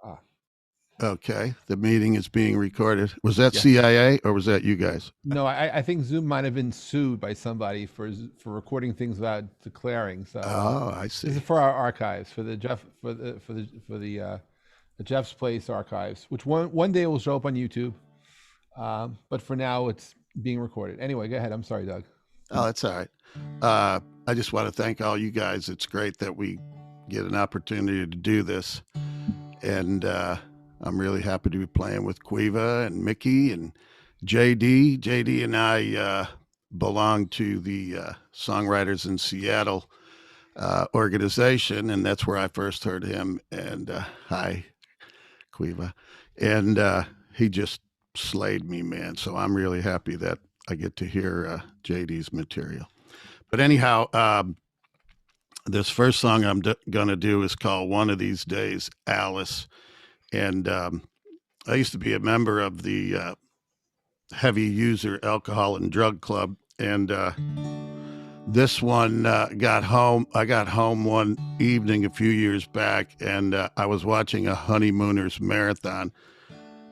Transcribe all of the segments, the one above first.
Ah, Okay, the meeting is being recorded. Was that yes. CIA or was that you guys? No, I think Zoom might have been sued by somebody for recording things without declaring. So Oh, I this is see. for our archives, for the Jeff's Place archives, which one day will show up on YouTube. But for now, it's being recorded. Anyway, go ahead. I'm sorry, Doug. Oh, that's all right. I just want to thank all you guys. It's great that we get an opportunity to do this. And I'm really happy to be playing with Quiva and Mikki and JD. JD and I belong to the Songwriters in Seattle organization, and that's where I first heard him. And hi, Quiva. And he just slayed me, man. So I'm really happy that I get to hear JD's material. But anyhow, this first song I'm going to do is called One of These Days, Alice. And I used to be a member of the Heavy User Alcohol and Drug Club. And this one got home. I got home one evening a few years back, and I was watching a Honeymooners marathon.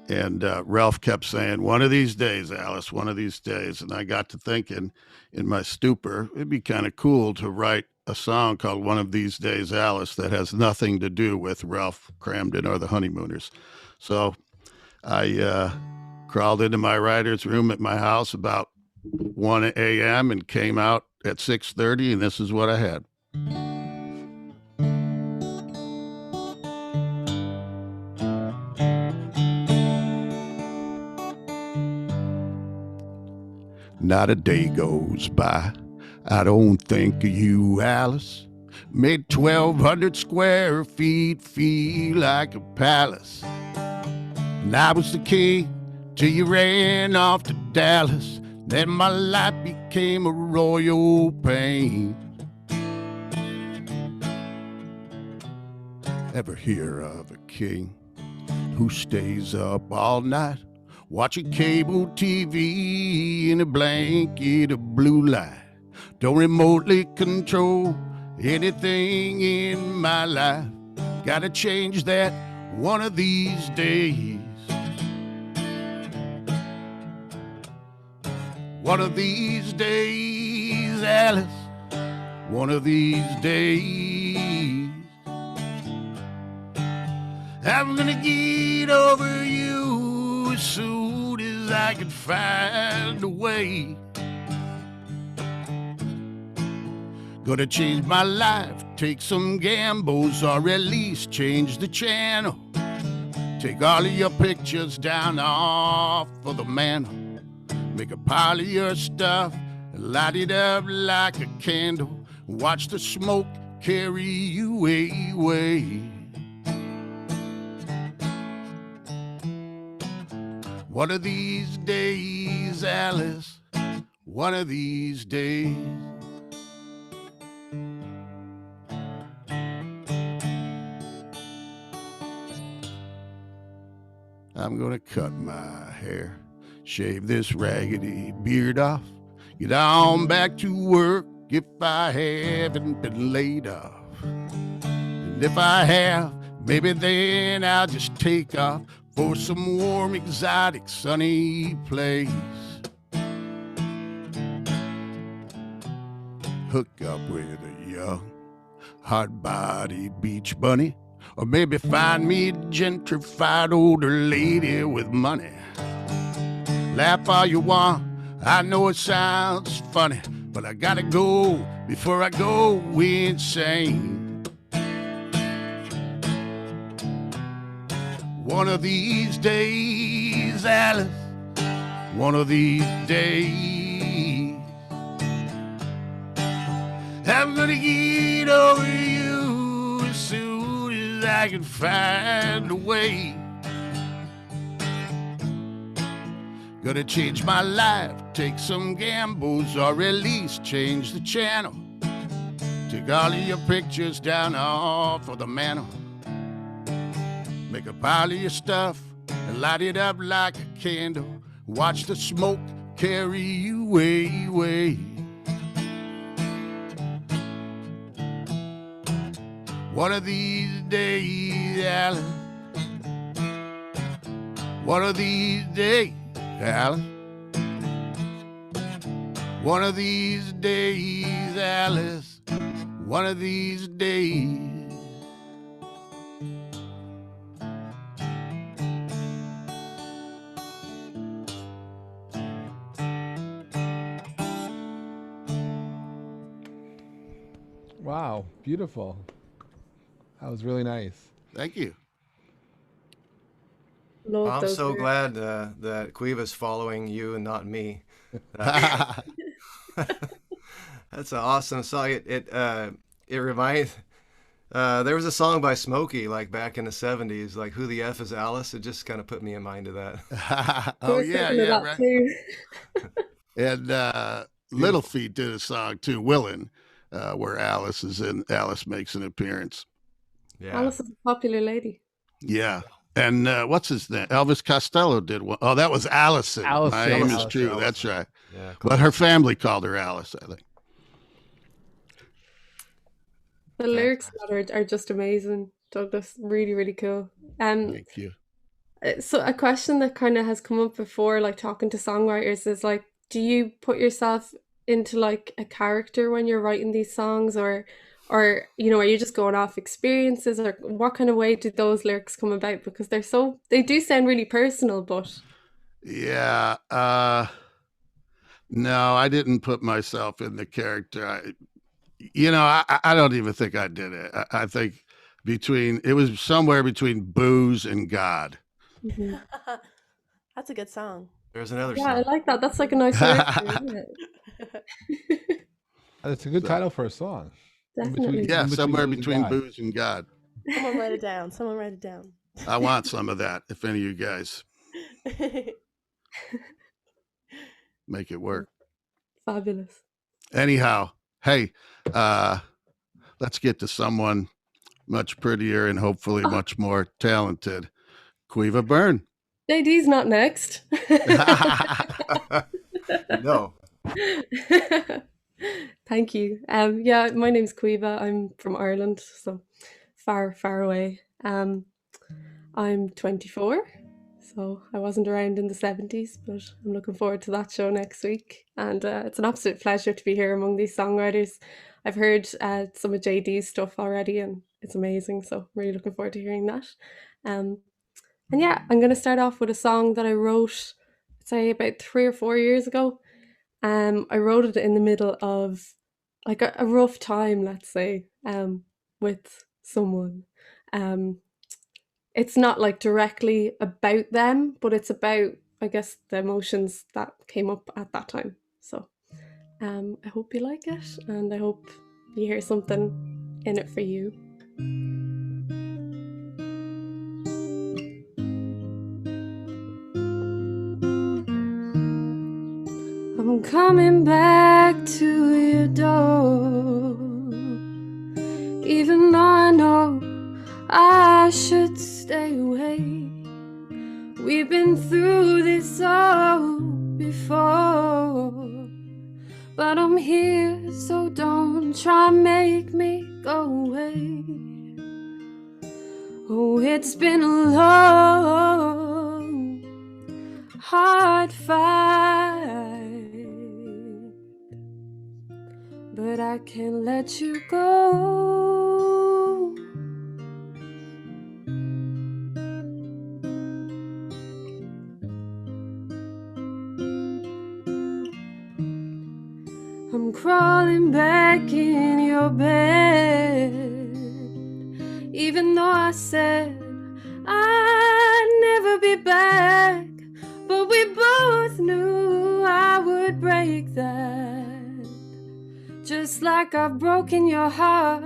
And Ralph kept saying, "One of these days, Alice, one of these days." And I got to thinking in my stupor, it'd be kind of cool to write a song called One of These Days, Alice, that has nothing to do with Ralph Cramden or the Honeymooners. So I crawled into my writer's room at my house about 1 a.m. and came out at 6:30, and this is what I had. Not a day goes by I don't think of you, Alice. Made 1,200 square feet feel like a palace. And I was the king till you ran off to Dallas. Then my life became a royal pain. Ever hear of a king who stays up all night watching cable TV in a blanket of blue light? Don't remotely control anything in my life. Gotta change that one of these days. One of these days, Alice. One of these days, I'm gonna get over you as soon as I can find a way. Gonna change my life, take some gambles, or at least change the channel. Take all of your pictures down off of the mantle. Make a pile of your stuff and light it up like a candle. Watch the smoke carry you away. One of these days, Alice, one of these days. I'm gonna cut my hair, shave this raggedy beard off, get on back to work if I haven't been laid off. And if I have, maybe then I'll just take off for some warm, exotic, sunny place. Hook up with a young, hard-bodied beach bunny, or maybe find me a gentrified older lady with money. Laugh all you want, I know it sounds funny, but I gotta go before I go insane. One of these days, Alice, one of these days, I'm gonna get over you as soon as I can find a way. Gonna change my life, take some gambles, or at least change the channel. Take all of your pictures down off of the mantle. Make a pile of your stuff and light it up like a candle. Watch the smoke carry you away. One of these days, Alice, One of these days, Alice. One of these days, Alice. One of these days. Wow, beautiful. That was really nice. Thank you. Love I'm those so lyrics. glad that Quiva's following you and not me. That's an awesome song. It reminds. There was a song by Smokey like back in the '70s, like "Who the F is Alice." It just kind of put me in mind of that. Oh, was yeah, thinking of yeah, that right. too. And Little Feat did a song too, Willin', where Alice makes an appearance. Yeah. Alice is a popular lady. Yeah. And what's his name? Elvis Costello did one. Oh, that was Allison. Allison, My name is Allison, true. Allison. That's right. Yeah. But her family called her Alice, I think. The lyrics that are just amazing. Douglas, really, really cool. Thank you. So a question that kind of has come up before, like talking to songwriters, is like, do you put yourself into like a character when you're writing these songs, or you know, are you just going off experiences, or what kind of way did those lyrics come about? Because they do sound really personal, but Yeah. No, I didn't put myself in the character. I don't even think I did it. I think it was somewhere between booze and God. Mhm. That's a good song. There's another Yeah, I song. like that. That's like a nice lyric, isn't it? That's a good So- title for a song. In Definitely. Yeah, in somewhere booze and between God. booze and God. Someone write it down. Someone write it down. I want some of that. If any of you guys make it work. Fabulous. Anyhow, hey, let's get to someone much prettier and hopefully much more talented. Caoimhe Byrne. JD's not next. No. Thank you. Yeah, my name's Caoimhe. I'm from Ireland, so far, far away. I'm 24, so I wasn't around in the 70s, but I'm looking forward to that show next week. And it's an absolute pleasure to be here among these songwriters. I've heard some of JD's stuff already, and it's amazing. So I'm really looking forward to hearing that. And yeah, I'm going to start off with a song that I wrote, say, about 3 or 4 years ago. I wrote it in the middle of like a rough time, let's say, with someone. It's not like directly about them, but it's about, I guess, the emotions that came up at that time. So I hope you like it, and I hope you hear something in it for you. I'm coming back to your door, even though I know I should stay away. We've been through this all before, but I'm here, so don't try and make me go away. Oh, it's been a long, hard fight, but I can't let you go. I'm crawling back in your bed, even though I said I'd never be back. But we both knew I would break that, just like I've broken your heart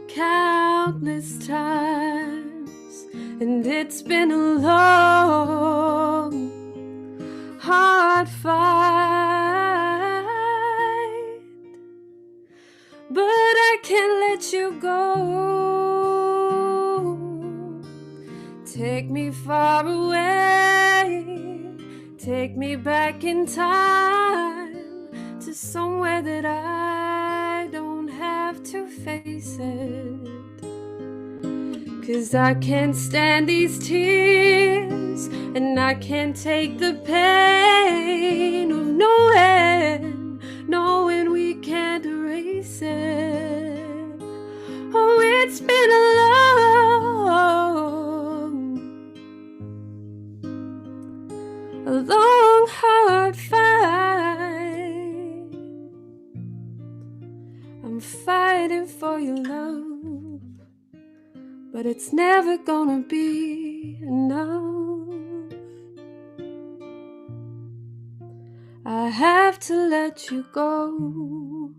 countless times. And it's been a long, hard fight, but I can't let you go. Take me far away, take me back in time to somewhere that I don't have to face it. 'Cause I can't stand these tears years, and I can't take the pain of knowing we can't erase it. Oh, it's been a long, hard fight. I'm fighting for your love, but it's never gonna be enough. I have to let you go.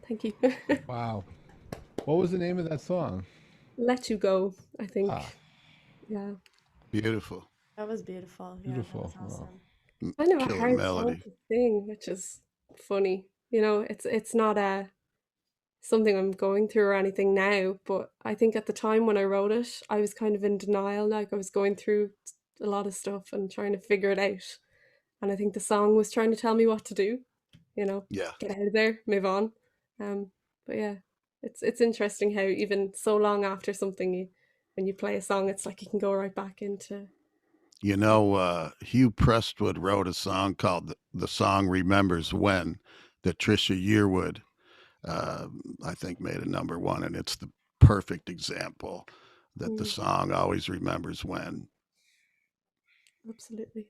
Thank you. Wow. What was the name of that song? Let You Go, I think. Ah, Yeah. Beautiful. That was beautiful. Beautiful. Yeah, that was awesome. Kind of a Killer hard melody. song to sing, which is funny. You know, it's not something I'm going through or anything now, but I think at the time when I wrote it, I was kind of in denial. Like I was going through a lot of stuff and trying to figure it out. And I think the song was trying to tell me what to do, you know, Yeah. get out of there, move on. But yeah, it's interesting how even so long after something, when you play a song, it's like you can go right back into. You know, Hugh Prestwood wrote a song called The Song Remembers When that Trisha Yearwood, I think, made a #1. And it's the perfect example that the song always remembers when. Absolutely.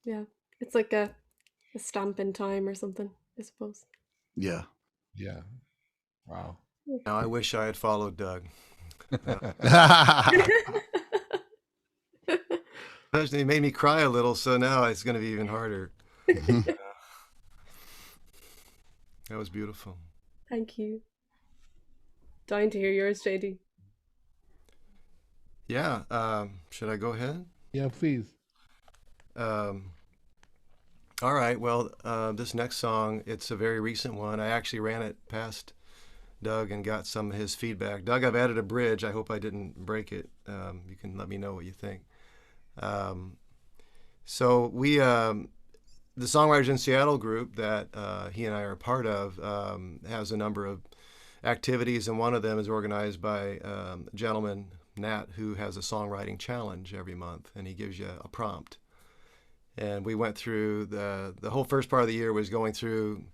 Yeah. It's like a stamp in time or something, I suppose. Yeah. yeah. Wow. Now I wish I had followed Doug. Especially it made me cry a little, so now it's going to be even harder. That was beautiful. Thank you. Dying to hear yours, JD. Yeah. Should I go ahead? Yeah, please. All right. Well, this next song, it's a very recent one. I actually ran it past Doug and got some of his feedback. Doug, I've added a bridge. I hope I didn't break it. You can let me know what you think. So we, the Songwriters in Seattle group that he and I are a part of, has a number of activities, and one of them is organized by a gentleman, Nat, who has a songwriting challenge every month, and he gives you a prompt. And we went through the whole first part of the year was going through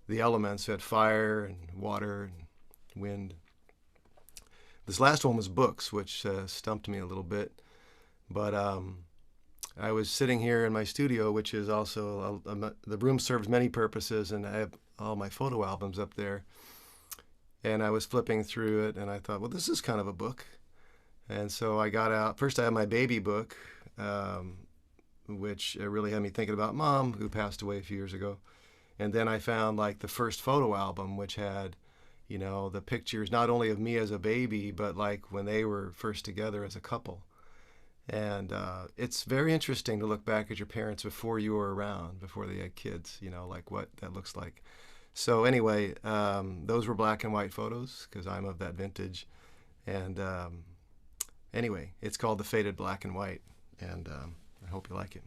the elements. We had fire and water and wind. This last one was books, which stumped me a little bit. But I was sitting here in my studio, which is also, the room serves many purposes, and I have all my photo albums up there. And I was flipping through it, and I thought, well, this is kind of a book. And so I got out, first I had my baby book, which really had me thinking about Mom, who passed away a few years ago. And then I found like the first photo album, which had, you know, the pictures not only of me as a baby, but like when they were first together as a couple. And it's very interesting to look back at your parents before you were around, before they had kids, you know, like what that looks like. So anyway, those were black and white photos because I'm of that vintage. And anyway, it's called The Faded Black and White. And I hope you like it.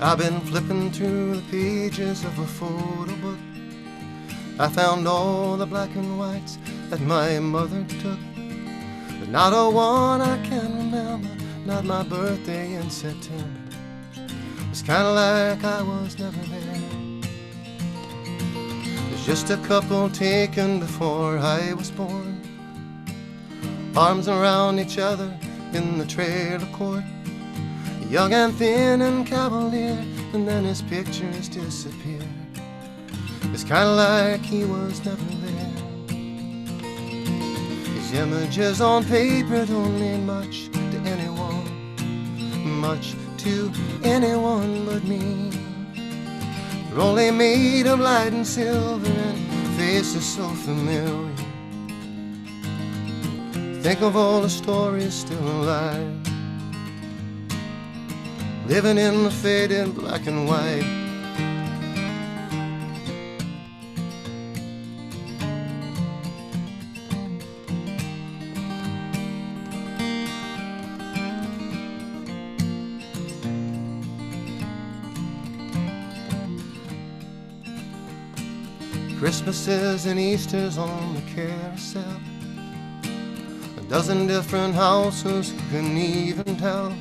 I've been flipping through the pages of a photo book. I found all the black and whites that my mother took, but not a one I can remember, not my birthday in September. It's kind of like I was never there. There's just a couple taken before I was born, arms around each other in the trailer court, young and thin and cavalier, and then his pictures disappear. It's kind of like he was never there. His images on paper don't mean much to anyone, much to anyone but me. They're only made of light and silver and faces so familiar. Think of all the stories still alive, living in the faded black and white. Christmases and Easters on the carousel, a dozen different houses, couldn't even tell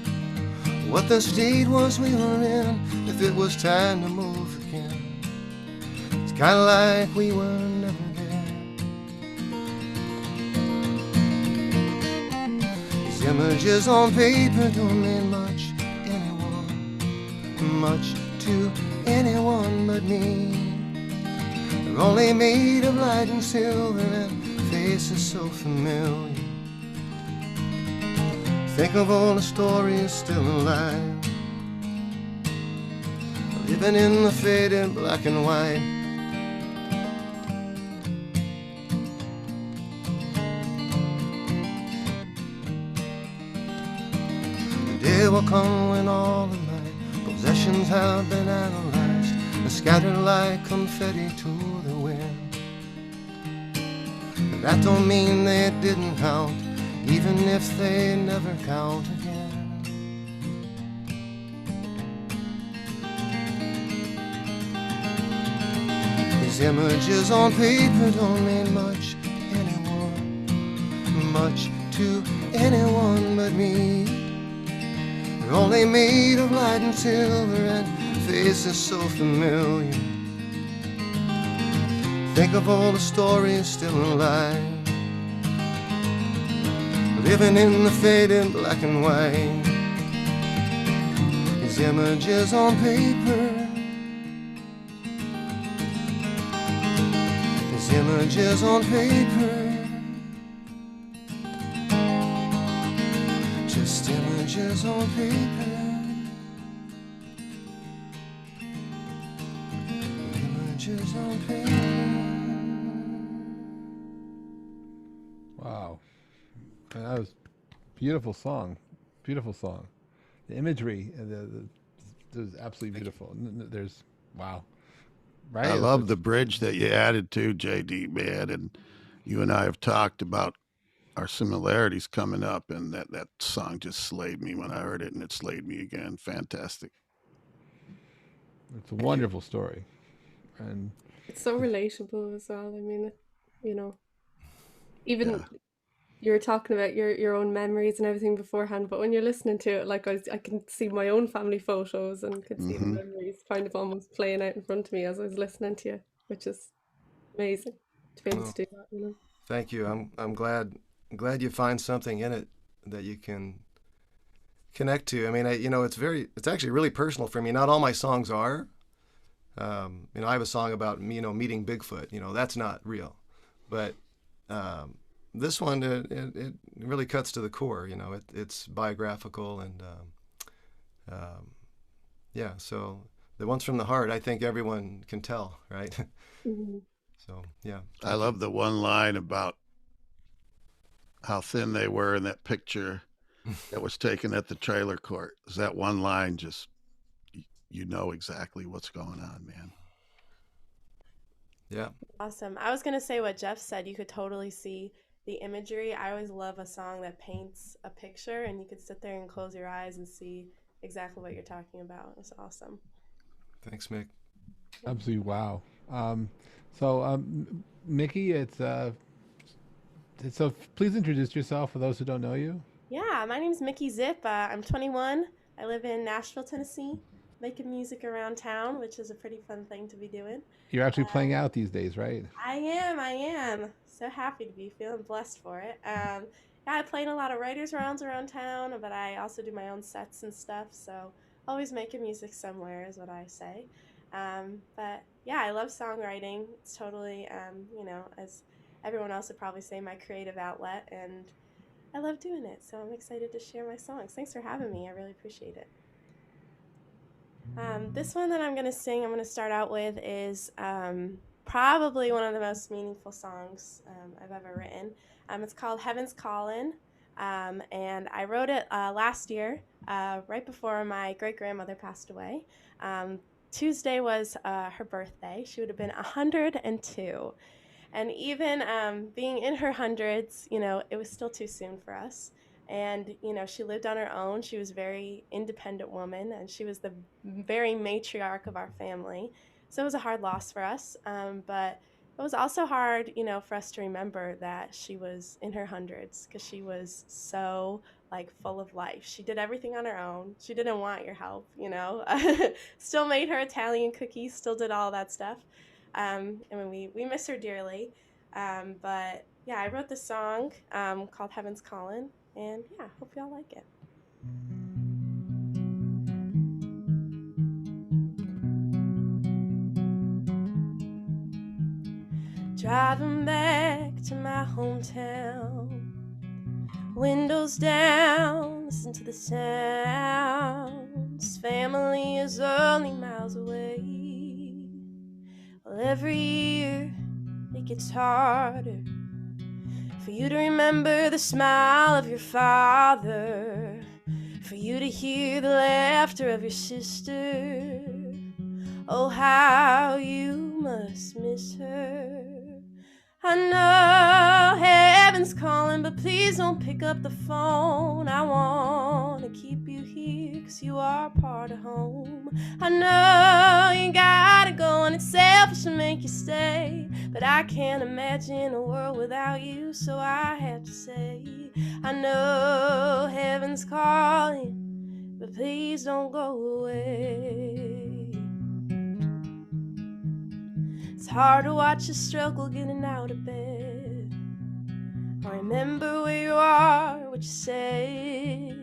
what the state was we were in, if it was time to move again. It's kinda like we were never there. These images on paper don't mean much to anyone but me. They're only made of light and silver and faces so familiar. Think of all the stories still alive, living in the faded black and white. The day will come when all of my possessions have been analyzed and scattered like confetti to the wind. But that don't mean they didn't count, even if they never count again. These images on paper don't mean much to anyone but me. They're only made of light and silver and faces so familiar. Think of all the stories still alive, living in the faded black and white. These images on paper, these images on paper, just images on paper, images on paper. Wow. And that was beautiful song. Beautiful song. The imagery, is absolutely beautiful. There's, wow. Right? I love the bridge that you added to, JD, man. And you and I have talked about our similarities coming up, and that song just slayed me when I heard it, and it slayed me again. Fantastic. It's a wonderful story. And It's so relatable as well. I mean, you know, even Yeah. you were talking about your own memories and everything beforehand, but when you're listening to it, like I can see my own family photos and could see the Mhm. memories kind of almost playing out in front of me as I was listening to you, which is amazing to be able Well, to do that, you know. thank you. I'm glad you find something in it that you can connect to. I mean, it's actually really personal for me. Not all my songs are. I have a song about meeting Bigfoot. That's not real, but this one it really cuts to the core. It's biographical and yeah. So the ones from the heart, I think everyone can tell, right? Mhm. So yeah. I love the one line about how thin they were in that picture that was taken at the trailer court. Is that one line just, you know exactly what's going on, man. Yeah. Awesome. I was going to say what Jeff said. You could totally see the imagery. I always love a song that paints a picture and you could sit there and close your eyes and see exactly what you're talking about. It's awesome. Thanks, Mick. absolutely wow. Mikki, so please introduce yourself for those who don't know you. Yeah, my name's Mikki Zip. I'm 21. I live in Nashville, Tennessee, making music around town, which is a pretty fun thing to be doing. You're actually playing out these days, right? I am. So happy to be feeling blessed for it. Yeah, I play in a lot of writers' rounds around town, but I also do my own sets and stuff. So always making music somewhere is what I say. But yeah, I love songwriting. It's totally, as everyone else would probably say, my creative outlet, and I love doing it. So I'm excited to share my songs. Thanks for having me. I really appreciate it. This one that I'm going to sing, I'm going to start out with, is probably one of the most meaningful songs I've ever written. It's called Heaven's Calling, and I wrote it last year, right before my great grandmother passed away. Um, Tuesday was her birthday. She would have been 102. And even being in her hundreds, it was still too soon for us. And, she lived on her own. She was a very independent woman, and she was the very matriarch of our family. So it was a hard loss for us. But it was also hard, for us to remember that she was in her hundreds because she was so like full of life. She did everything on her own. She didn't want your help. Still made her Italian cookies, still did all that stuff. And we miss her dearly. But yeah, I wrote this song called Heaven's Calling, and yeah, hope y'all like it. Driving back to my hometown, windows down, listen to the sounds. Family is only miles away. Well, every year it gets harder for you to remember the smile of your father, for you to hear the laughter of your sister. Oh, how you must miss her. I know heaven's calling, but please don't pick up the phone. I want to keep you here, 'cause you are part of home. I know you gotta go and it's selfish to make you stay, but I can't imagine a world without you, so I have to say, I know heaven's calling, but please don't go away. It's hard to watch you struggle getting out of bed. I remember where you are, what you said.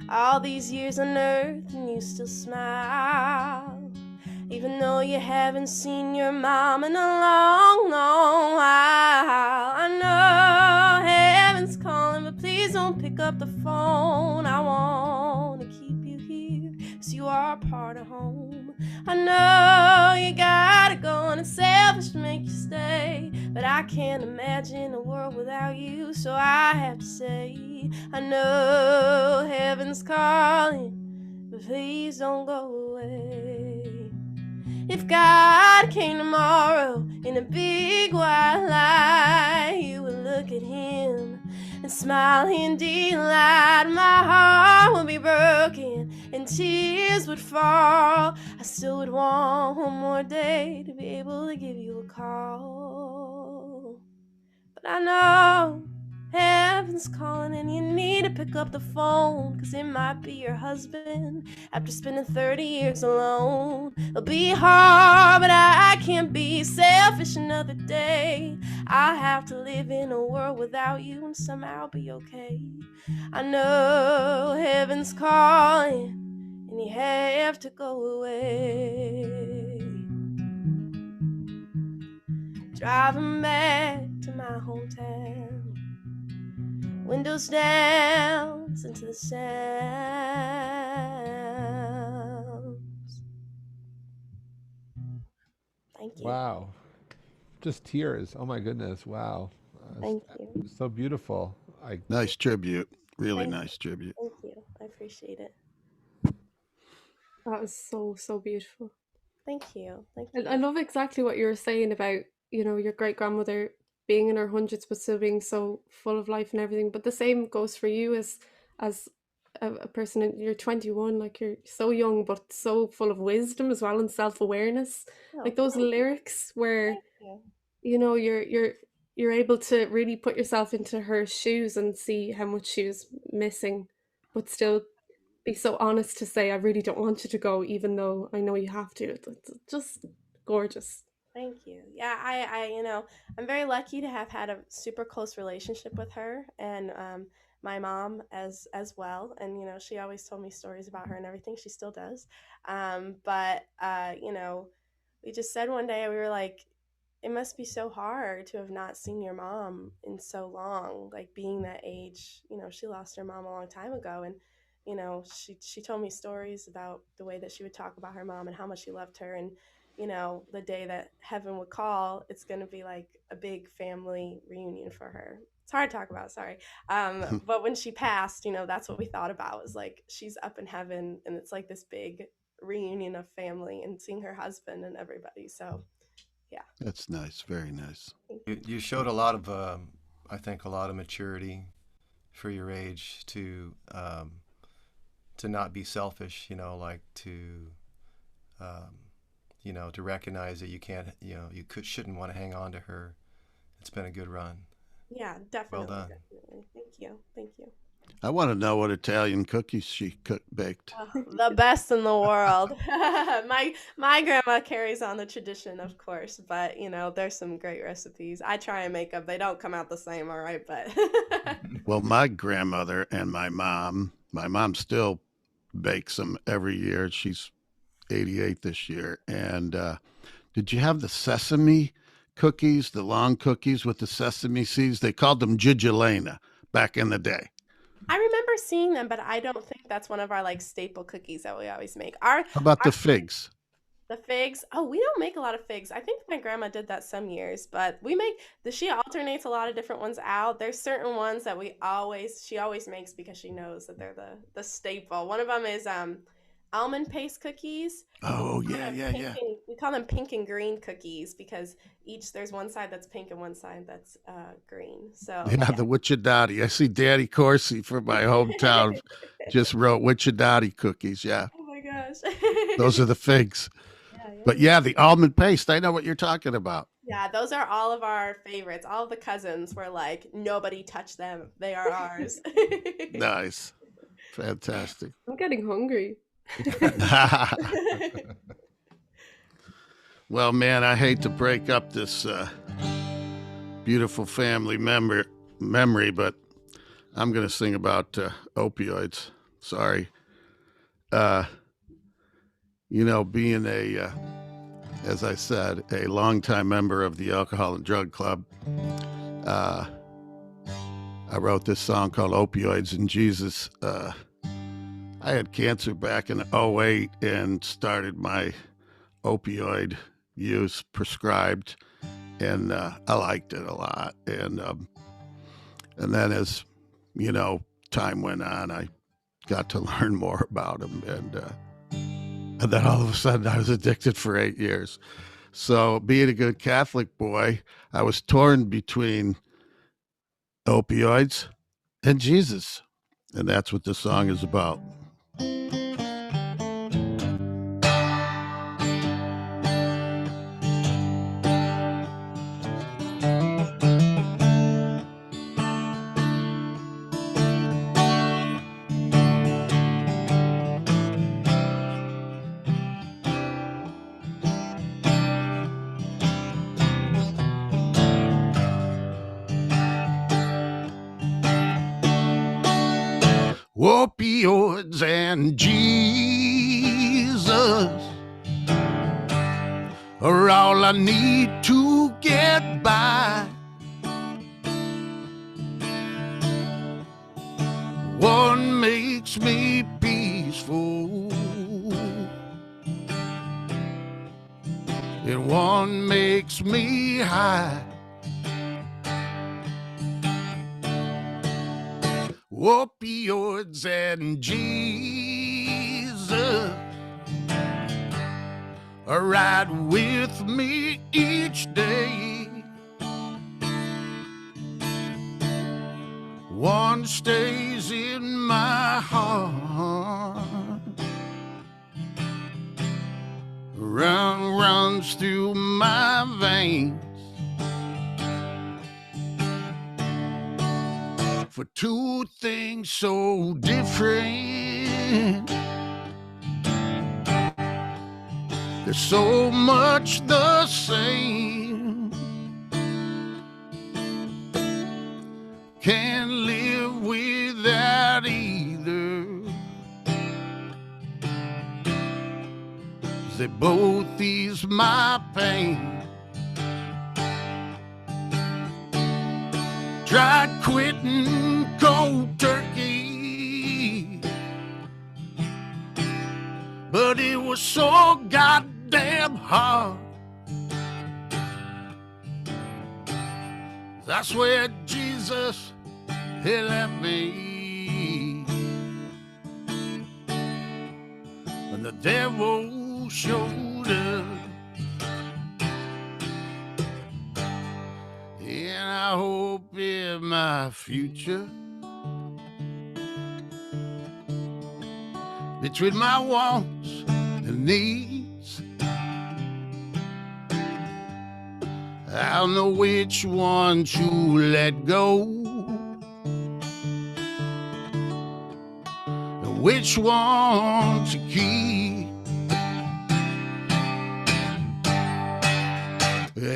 All these years on earth and you still smile, even though you haven't seen your mom in a long, long while. I know heaven's calling, but please don't pick up the phone. I want to keep you here, 'cause you are part of home. I know you gotta go and it's selfish to make you stay, but I can't imagine a world without you, so I have to say, I know heaven's calling, but please don't go away. If God came tomorrow in a big white light, you would look at him and smile in delight. My heart would be broken and tears would fall. I still would want one more day to be able to give you a call. But I know heaven's calling and you need to pick up the phone, 'cause it might be your husband after spending 30 years alone. It'll be hard, but I can't be selfish another day. I have to live in a world without you and somehow be okay. I know heaven's calling and you have to go away. Driving back to my hometown, windows down, listen to the sounds. Thank you. Wow. Just tears. Oh my goodness. Wow. Thank you. So beautiful. Nice tribute. Really Thank nice tribute. Thank you. I appreciate it. That was so, so beautiful. Thank you. Thank And you. I love exactly what you were saying about, your great grandmother being in her hundreds but still being so full of life and everything. But the same goes for you as a person you're 21, like you're so young but so full of wisdom as well and self-awareness. Oh, Like those thank you. lyrics where Thank you're able to really put yourself into her shoes and see how much she was missing, but still be so honest to say, I really don't want you to go, even though I know you have to. It's just gorgeous. Thank you. Yeah, I'm very lucky to have had a super close relationship with her and my mom as well. And she always told me stories about her and everything. She still does. But we just said one day, we were like, it must be so hard to have not seen your mom in so long, like being that age. She lost her mom a long time ago, and she told me stories about the way that she would talk about her mom and how much she loved her. And the day that heaven would call, it's going to be like a big family reunion for her. It's hard to talk about, sorry. But when she passed, that's what we thought about, was like she's up in heaven and it's like this big reunion of family and seeing her husband and everybody. So yeah. That's nice. Very nice. You showed a lot of, I think, a lot of maturity for your age to not be selfish. Like to recognize that you can't, shouldn't want to hang on to her. It's been a good run. Yeah, definitely. Well done. Definitely. Thank you. I want to know what Italian cookies she baked. The best in the world. My grandma carries on the tradition, of course, but there's some great recipes. I try and make them. They don't come out the same, all right, but Well, my grandmother and my mom still bakes them every year. She's 88 this year. And did you have the sesame cookies, the long cookies with the sesame seeds? They called them Gigilena back in the day. I remember seeing them, but I don't think that's one of our like staple cookies that we always make. How about the figs? The figs? Oh, we don't make a lot of figs. I think my grandma did that some years, but she alternates a lot of different ones out. There's certain ones that she always makes because she knows that they're the staple. One of them is almond paste cookies. Oh, yeah. We call them pink and green cookies because there's one side that's pink and one side that's green. So yeah, the Witchadati. I see Daddy Corsi from my hometown just wrote Witchadati cookies. Yeah. Oh my gosh. Those are the figs. Yeah. But yeah, the almond paste, I know what you're talking about. Yeah, those are all of our favorites. All of the cousins were like, nobody touched them. They are ours. Nice. Fantastic. I'm getting hungry. Well, man, I hate to break up this beautiful family memory, but I'm going to sing about opioids. Sorry. Being as I said, a longtime member of the Alcohol and Drug Club, I wrote this song called Opioids and Jesus. I had cancer back in 2008 and started my opioid use prescribed, and I liked it a lot. And then as, time went on, I got to learn more about them. And then all of a sudden I was addicted for 8 years. So being a good Catholic boy, I was torn between opioids and Jesus. And that's what this song is about. Opioids and Jesus are all I need to get by. One makes me peaceful, and one makes me high. Opioids and Jesus ride with me each day. One stays in my heart, runs through my veins. For two things so different, they're so much the same. Can't live without either. They both ease my pain. Tried quitting cold turkey, but it was so goddamn hard. I swear Jesus, he left me. And the devil showed up. And I hope in my future, between my wants and needs, I'll know which one to let go and which one to keep.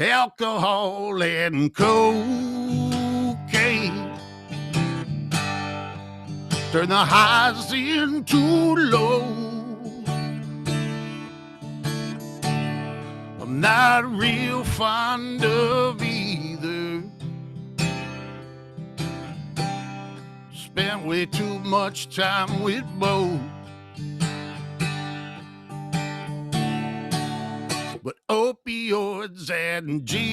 Alcohol and cocaine turn the highs into lows. I'm not real fond of either. Spent way too much time with both. But opioids and Jesus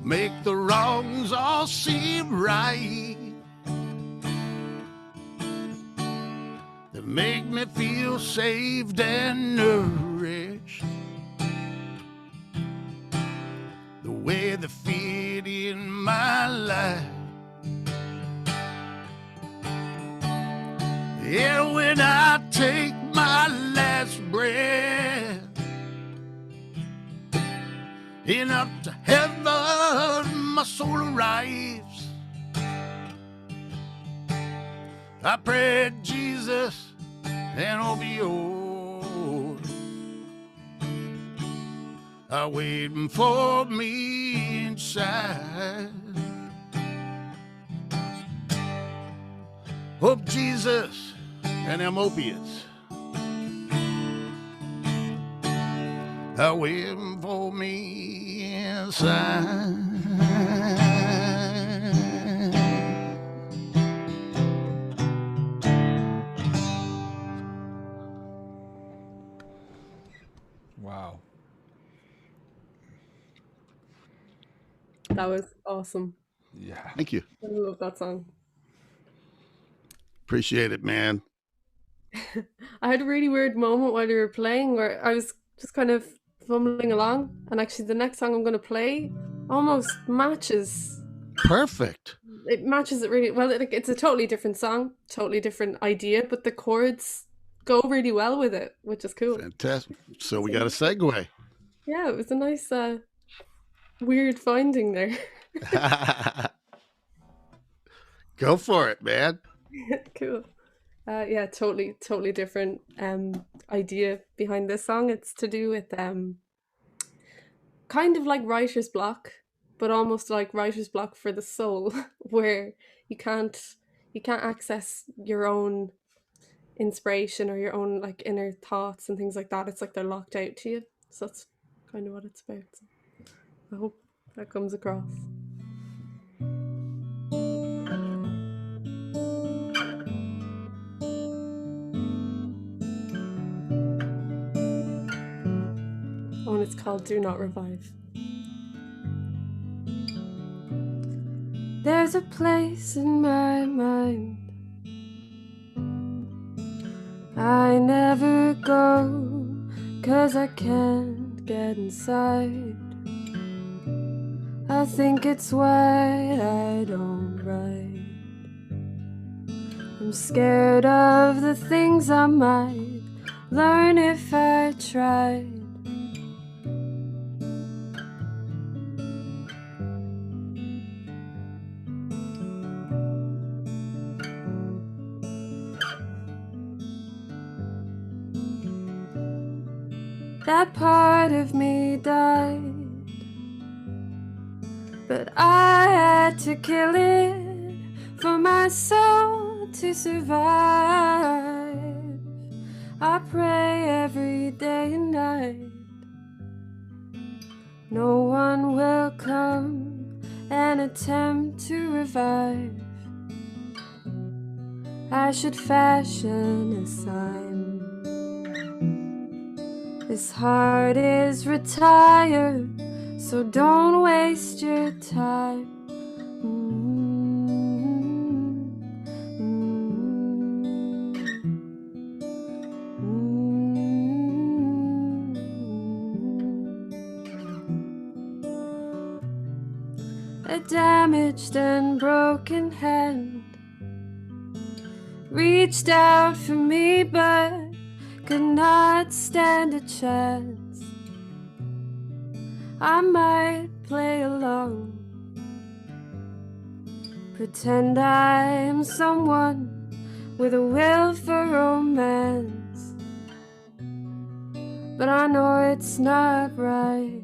make the wrongs all seem right. They make me feel saved and nourished, the way they fit in my life. Yeah, when I take my last breath, and up to heaven my soul arrives, I pray Jesus and opioids are waiting for me inside. Hope Jesus and them opiates are waiting for me inside. Wow. That was awesome. Yeah. Thank you. I love that song. Appreciate it, man. I had a really weird moment while you were playing where I was just kind of fumbling along, and actually the next song I'm going to play almost matches. Perfect. It matches it really well. It's a totally different song, totally different idea, but the chords go really well with it, which is cool. Fantastic. So we got a segue. Yeah, it was a nice weird finding there. Go for it, man. Cool. Yeah, totally different idea behind this song. It's to do with kind of like writer's block, but almost like writer's block for the soul, where you can't access your own inspiration or your own like inner thoughts and things like that. It's like they're locked out to you. So that's kind of what it's about. So I hope that comes across. Oh, and it's called Do Not Revive. There's a place in my mind I never go, 'cause I can't get inside. I think it's why I don't write. I'm scared of the things I might learn if I tried. That part of me died, but I had to kill it for my soul to survive. I pray every day and night no one will come and attempt to revive. I should fashion a sign This heart is retired, so don't waste your time. A damaged and broken hand reached out for me, but could not stand a chance. I might play along, pretend I'm someone with a will for romance, but I know it's not right.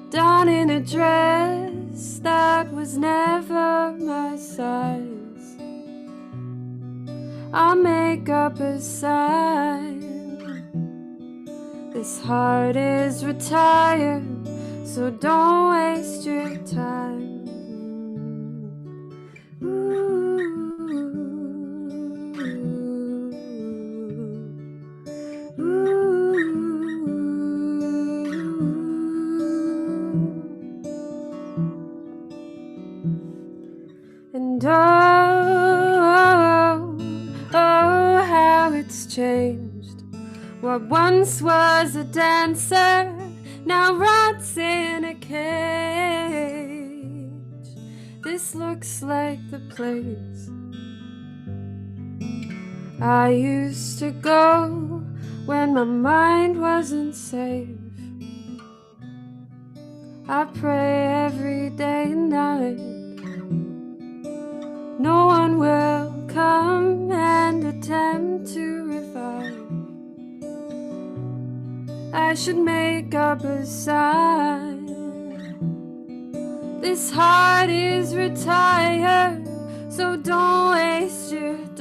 Down in a dress that was never my size, I'll make up a sign. This heart is retired, so don't waste your time. And oh, how it's changed. What once was a dancer now rots in a cage. This looks like the place I used to go when my mind wasn't safe. I pray every day and night no one will come and attempt to revive. I should make up a sign. This heart is retired, so don't waste your time.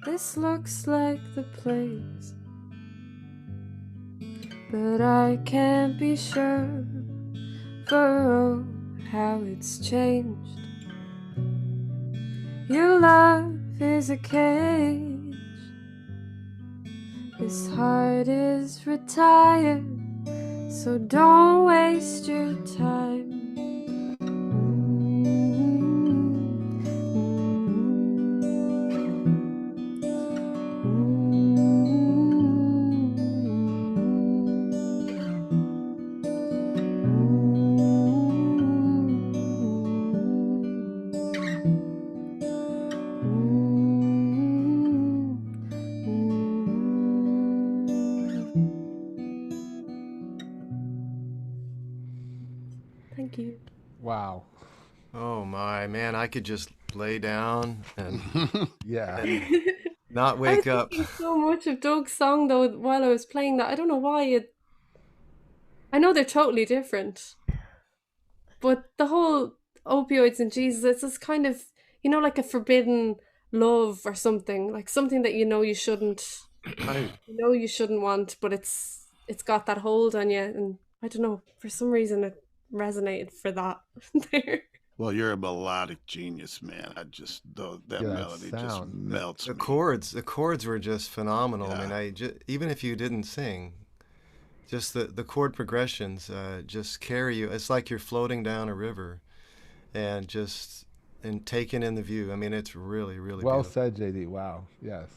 This looks like the place, but I can't be sure, for oh, how it's changed. Your love is a cage. This heart is retired, so don't waste your time. Thank you. Wow. Oh my man, I could just lay down and Yeah. not wake I was up. thinking so much of Doug's song though while I was playing that. I don't know why I know they're totally different, but the whole opioids and Jesus, it's this kind of, like a forbidden love or something, like something that you shouldn't, Right. you shouldn't want, but it's got that hold on you, and I don't know, for some reason it resonated for that there. Well, you're a melodic genius, man. That Yeah, that melody just sound. melts The me. chords were just phenomenal. Yeah. I mean, even if you didn't sing, just the chord progressions just carry you. It's like you're floating down a river, and taking in the view. I mean, it's really, really Well beautiful. said, JD. Wow. Yes.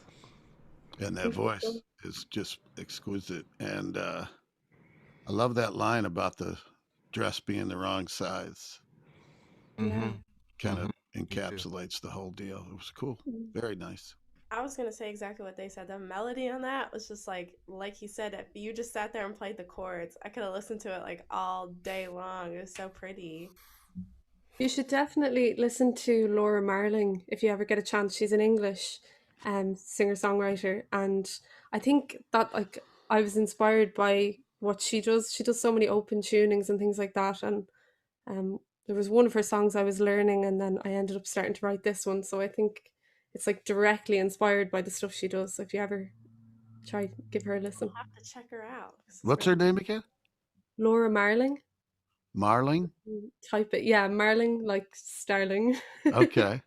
And that voice is just exquisite. And I love that line about the dress being the wrong size. Mm-hmm. Kind of too. encapsulates the whole deal. It was cool. Very nice. I was gonna say exactly what they said. The melody on that was just like he said, if you just sat there and played the chords, I could have listened to it like all day long. It was so pretty. You should definitely listen to Laura Marling if you ever get a chance. She's an English singer-songwriter, and I think that I was inspired by what she does. She does so many open tunings and things like that, and there was one of her songs I was learning, and then I ended up starting to write this one. So I think it's like directly inspired by the stuff she does. So if you ever try, give her a listen. I'll have to check her out. What's her name again? Laura Marling. Marling? Type it. Yeah, Marling, like starling. Okay.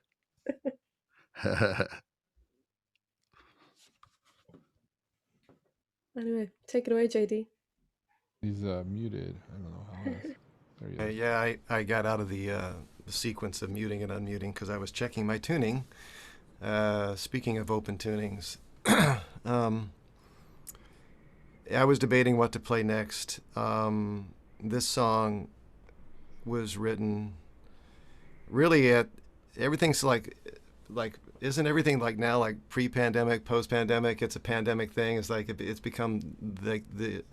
Anyway, take it away, JD. He's muted. I don't know how. There he is. Yeah, I got out of the sequence of muting and unmuting because I was checking my tuning. Speaking of open tunings, I was debating what to play next. This song was written really at everything's like isn't everything like now like pre-pandemic, post-pandemic? It's a pandemic thing. It's like it's become the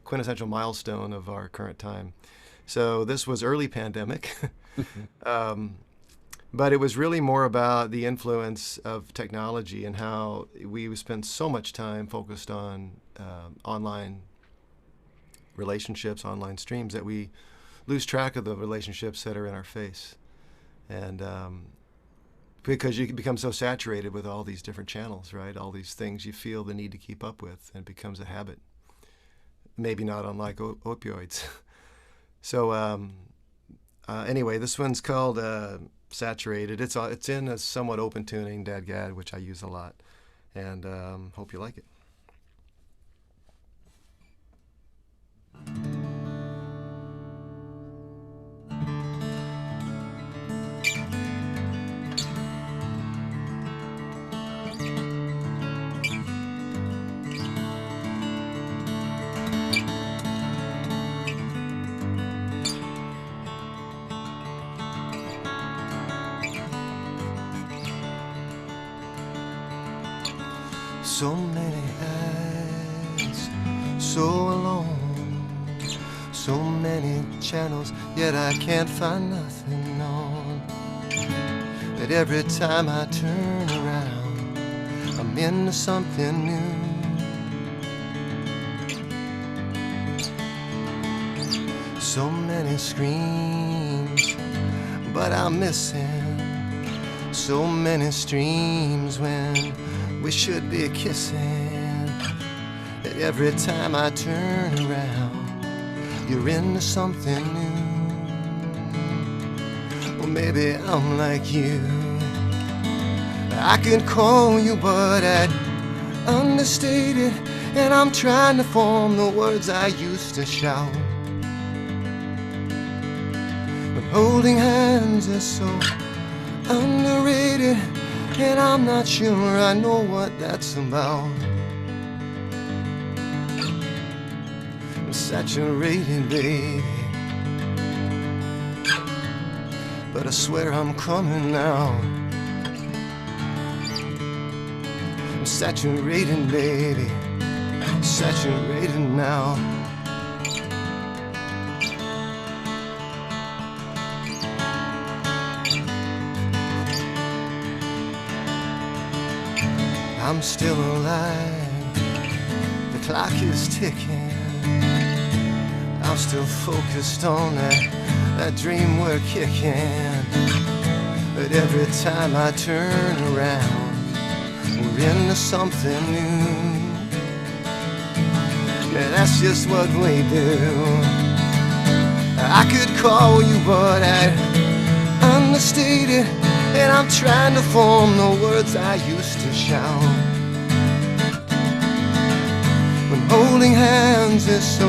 quintessential milestone of our current time. So this was early pandemic, but it was really more about the influence of technology and how we spend so much time focused on online relationships, online streams, that we lose track of the relationships that are in our face. And because you become so saturated with all these different channels, right? All these things you feel the need to keep up with, and it becomes a habit. Maybe not unlike opioids. So anyway, this one's called Saturated. It's in a somewhat open tuning, Dadgad, which I use a lot. And hope you like it. So many ads, so alone, so many channels, yet I can't find nothing on. But every time I turn around, I'm into something new. So many screams, but I'm missing so many streams when we should be kissing. And every time I turn around, you're into something new. Well, maybe I'm like you. I could call you, but I'd understate it. And I'm trying to form the words I used to shout. But holding hands is so underrated, and I'm not sure I know what that's about. I'm saturated, baby, but I swear I'm coming now. I'm saturated, baby, saturated now. I'm still alive, the clock is ticking. I'm still focused on that dream we're kicking. But every time I turn around, we're into something new. Yeah, that's just what we do. I could call you, but I'd understate it. And I'm trying to form the words I used to shout. When holding hands is so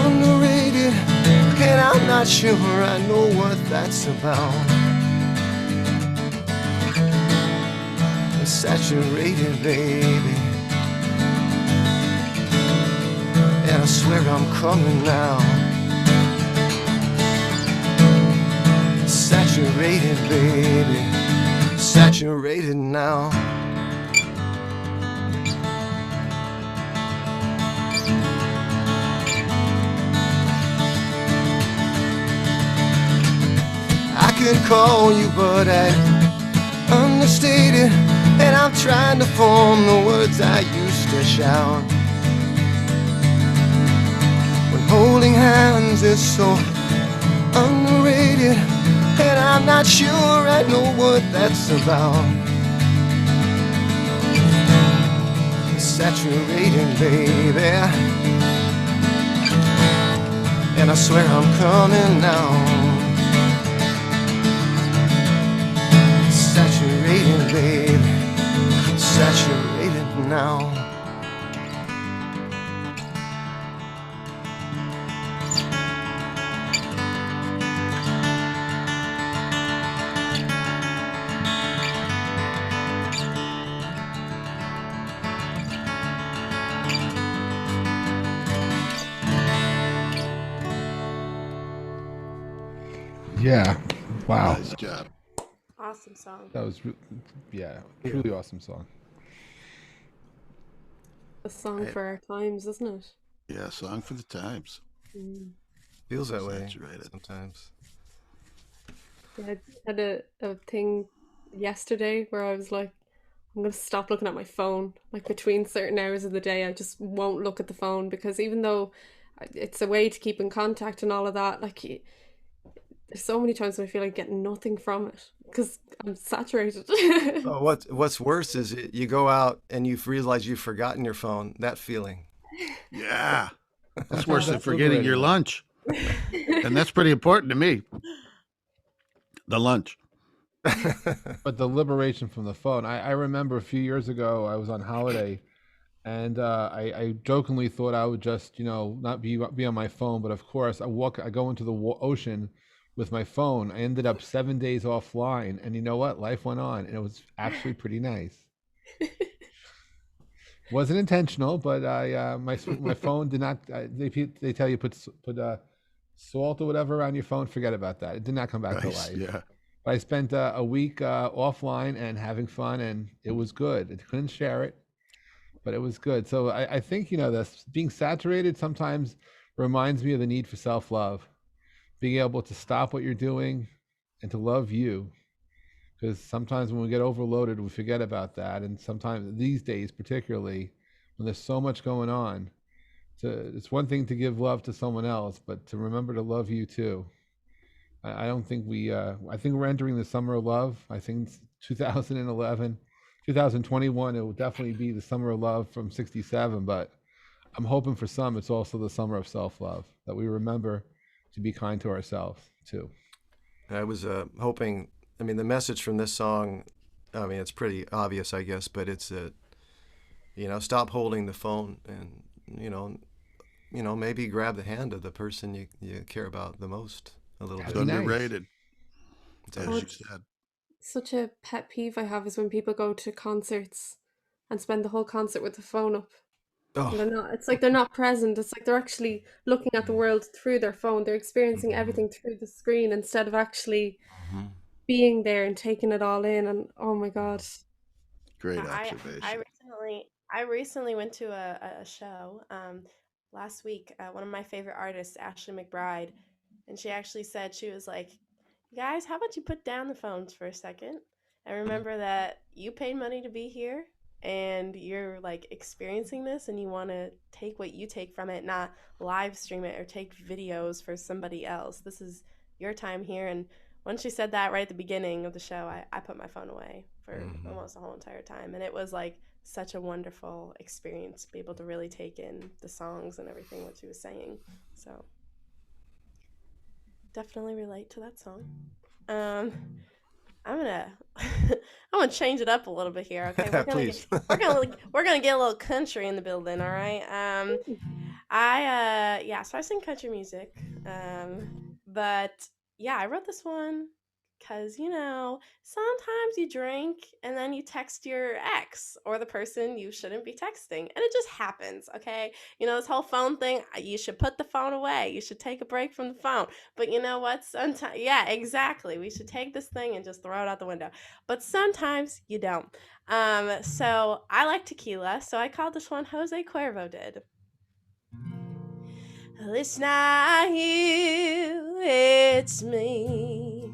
underrated, and I'm not sure I know what that's about. I'm saturated, baby, and I swear I'm coming now. Saturated, baby, saturated now. I could call you, but I understate it. And I'm trying to form the words I used to shout. When holding hands is so underrated, and I'm not sure I know what that's about. saturating, baby. And I swear I'm coming now. Saturating, baby. Saturated now. Yeah. Wow. Nice job. Awesome song. That was, truly awesome song. A song for our times, isn't it? Yeah, song for the times. Feels that way Saturated. sometimes. Yeah, I had a thing yesterday where I was like, I'm going to stop looking at my phone. Like between certain hours of the day, I just won't look at the phone, because even though it's a way to keep in contact and all of that, like there's so many times when I feel like getting nothing from it because I'm saturated. Oh, what's worse is you go out and you realize you've forgotten your phone. That feeling. Yeah. That's worse than That's forgetting your liberating. lunch. And that's pretty important to me. The lunch. But the liberation from the phone. I remember a few years ago, I was on holiday, and I jokingly thought I would just, not be on my phone. But of course, I go into the ocean with my phone. I ended up 7 days offline, and you know what? Life went on, and it was actually pretty nice. Wasn't intentional, but my phone did not. They tell you put salt or whatever on your phone. Forget about that. It did not come back to Nice. life. Yeah. But I spent a week offline and having fun, and it was good. I couldn't share it, but it was good. So I think, this being saturated sometimes reminds me of the need for self-love, being able to stop what you're doing and to love you. Because sometimes when we get overloaded, we forget about that. And sometimes these days, particularly when there's so much going on, it's one thing to give love to someone else, but to remember to love you too. I don't think I think we're entering the summer of love. I think 2011, 2021, it will definitely be the summer of love from 67. But I'm hoping for some, it's also the summer of self-love, that we remember to be kind to ourselves too. I was hoping. I mean, the message from this song. I mean, it's pretty obvious, I guess, but it's stop holding the phone, and maybe grab the hand of the person you care about the most a little It's bit. Nice. underrated. So- As you said. Such a pet peeve I have is when people go to concerts and spend the whole concert with the phone up. Oh, And it's like they're not present. It's like they're actually looking at the world through their phone. They're experiencing everything through the screen instead of actually being there and taking it all in. And oh my God. Great I observation. I recently went to a show last week. One of my favorite artists, Ashley McBride, and she actually said, she was like, "Guys, how about you put down the phones for a second and remember that you paid money to be here and you're like experiencing this, and you want to take what you take from it, not live stream it or take videos for somebody else. This is your time here." And when she said that right at the beginning of the show, I put my phone away for almost the whole entire time. And it was like such a wonderful experience to be able to really take in the songs and everything what she was saying. So definitely relate to that song. I'm gonna I'm gonna change it up a little bit here. Okay, Please. we're gonna get a little country in the building. All right. So I sing country music. But yeah, I wrote this one because sometimes you drink and then you text your ex or the person you shouldn't be texting, and it just happens. Okay, this whole phone thing. You should put the phone away. You should take a break from the phone. But you know what? Sometimes, yeah, exactly. We should take this thing and just throw it out the window. But sometimes you don't. So I like Tequila, so I called this one Jose Cuervo did. Well, it's not you, it's me.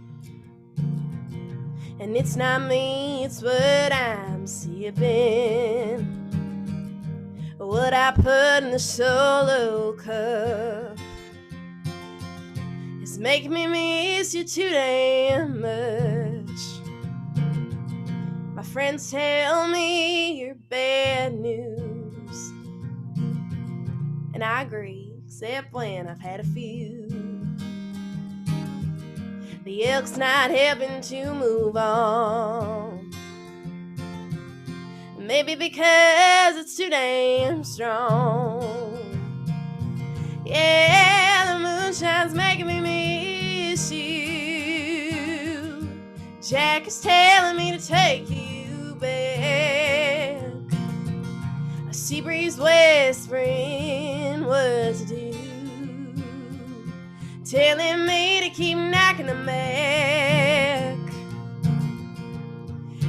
And it's not me, it's what I'm sipping. What I put in the solo cup is making me miss you too damn much. My friends tell me you're bad news. And I agree, except when I've had a few. The elk's not helping to move on. Maybe because it's too damn strong. Yeah, the moonshine's making me miss you. Jack is telling me to take you back. A sea breeze whispering what to do, telling me to keep knocking them back.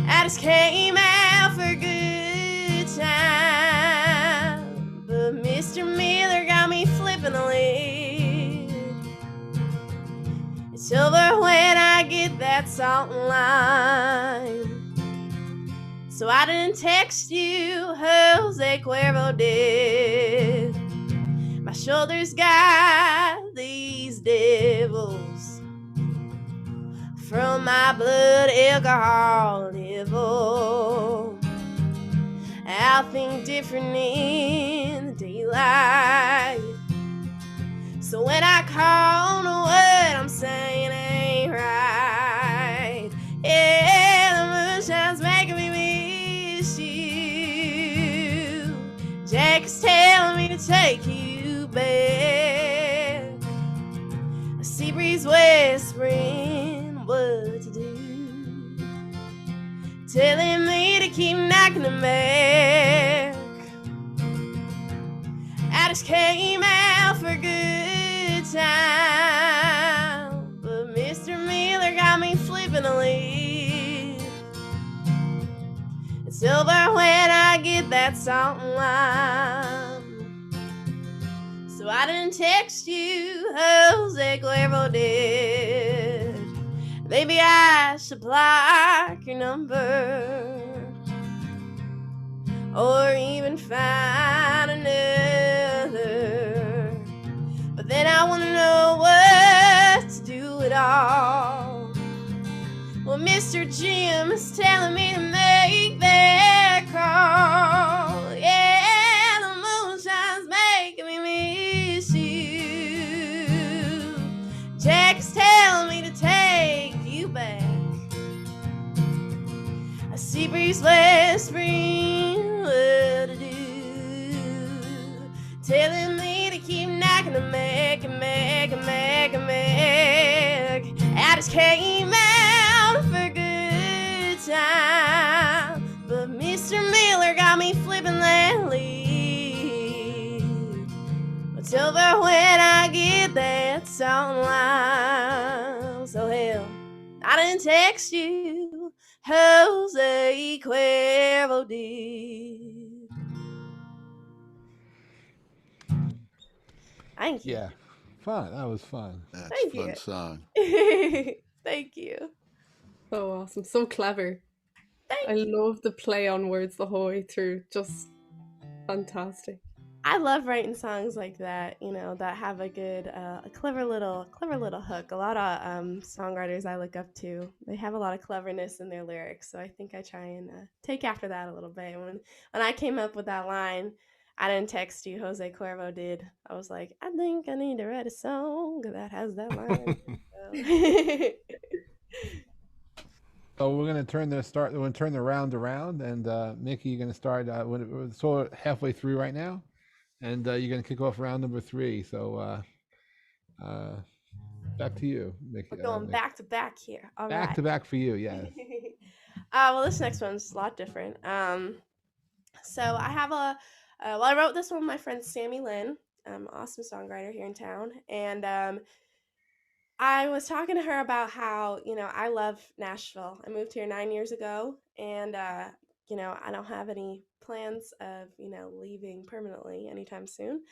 I just came out for a good time, but Mr. Miller got me flipping the lid. It's over when I get that salt and lime. So I didn't text you, Jose Cuervo did. My shoulders got these devils from my blood alcohol level. I'll think different in the daylight. So when I call, know what I'm saying ain't right. Yeah, the moonshine's making me miss you. Jack is telling me to take you back. A sea breeze whispering what to do, telling me to keep knocking them back. I just came out for a good time, but Mr. Miller got me flipping the lid. It's over when I get that salt and lime. So I didn't text you, Jose Cuervo did. Maybe I should block your number, or even find another. But then I want to know what to do at all. Well, Mr. Jim is telling me to make that call. Yeah, the moonshine's making me miss you. Jack is telling me to take you back. A sea breeze whispering what to do, telling me to keep knocking them back and back and back and back. I just came out for a good time, but Mr. Miller got me flipping that lead. It's over when I get that salt and lime. So hell, I didn't text you, Jose Cuervo did. Thank you. Yeah, fun. That was fun. That's Thank a fun you. song. Thank you. So awesome. So clever. I Thank you. love the play on words the whole way through. Just fantastic. I love writing songs like that, you know, that have a good, a clever little hook. A lot of songwriters I look up to, they have a lot of cleverness in their lyrics. So I think I try and take after that a little bit. When I came up with that line, I didn't text you, Jose Cuervo did. I was like, I think I need to write a song that has that line. So we're gonna turn the start. We're gonna turn the round around, and Mikki, you're gonna start. We're sort of halfway through right now, and you're gonna kick off round number 3. So back to you, Mikki. We're going back to back here. All back right. to back for you. Yes. Well, this next one's a lot different. So I have well, I wrote this one with my friend Sammy Lynn, awesome songwriter here in town, and I was talking to her about how, you know, I love Nashville. I moved here 9 years ago, and, you know, I don't have any plans of, you know, leaving permanently anytime soon.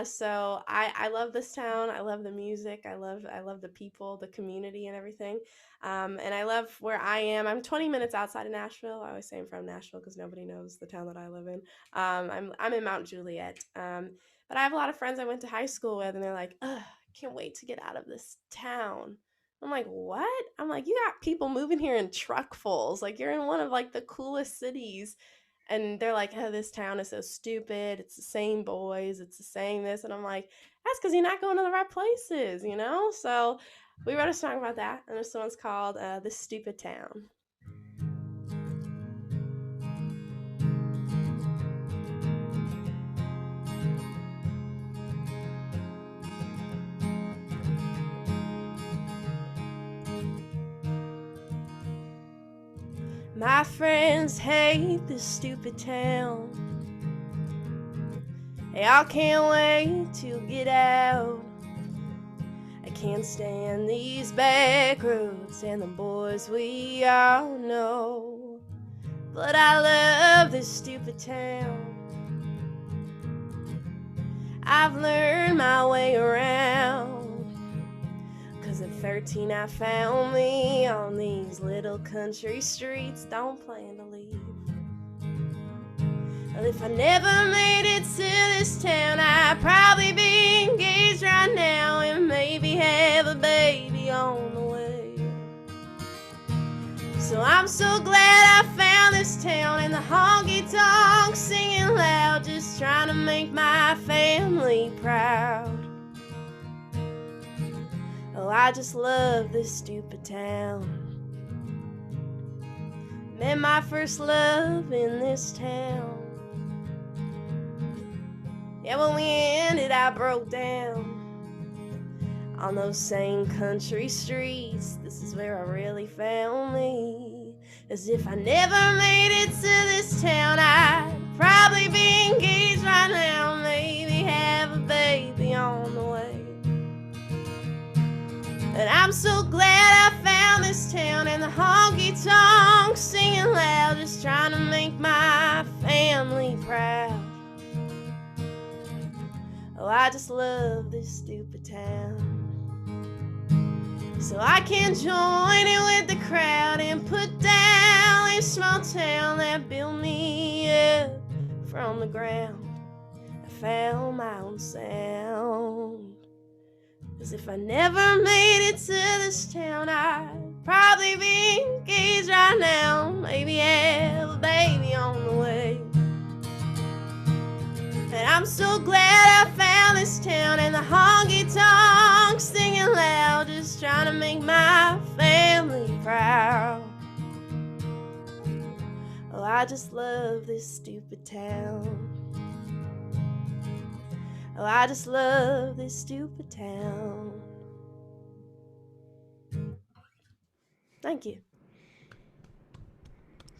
So I love this town. I love the music. I love the people, the community, and everything. And I love where I am. I'm 20 minutes outside of Nashville. I always say I'm from Nashville because nobody knows the town that I live in. I'm in Mount Juliet. But I have a lot of friends I went to high school with, and they're like, ugh, can't wait to get out of this town. I'm like, what? I'm like, you got people moving here in truckfuls. Like, you're in one of like the coolest cities And they're like, oh, this town is so stupid. It's the same boys. It's the same this. And I'm like, that's because you're not going to the right places, you know? So we wrote a song about that. And this one's called This Stupid Town. My friends hate this stupid town. They all can't wait to get out. I can't stand these back roads and the boys we all know. But I love this stupid town. I've learned my way around. 'Cause at 13 I found me on these little country streets. Don't plan to leave. Well, if I never made it to this town, I'd probably be engaged right now and maybe have a baby on the way. So I'm so glad I found this town and the honky-tonk singing loud, just trying to make my family proud. Oh, I just love this stupid town. Met my first love in this town. Yeah, when we ended, I broke down on those same country streets. This is where I really found me. As if I never made it to this town, I'd probably be engaged right now, maybe have a baby on the way. And I'm so glad I found this town and the honky-tonk singing loud, just trying to make my family proud. Oh, I just love this stupid town. So I can join in with the crowd and put down this small town that built me up from the ground. I found my own sound. 'Cause if I never made it to this town, I'd probably be engaged right now, maybe have a baby on the way. And I'm so glad I found this town and the honky-tonk singing loud, just trying to make my family proud. Oh, I just love this stupid town. Oh, I just love this stupid town. Thank you.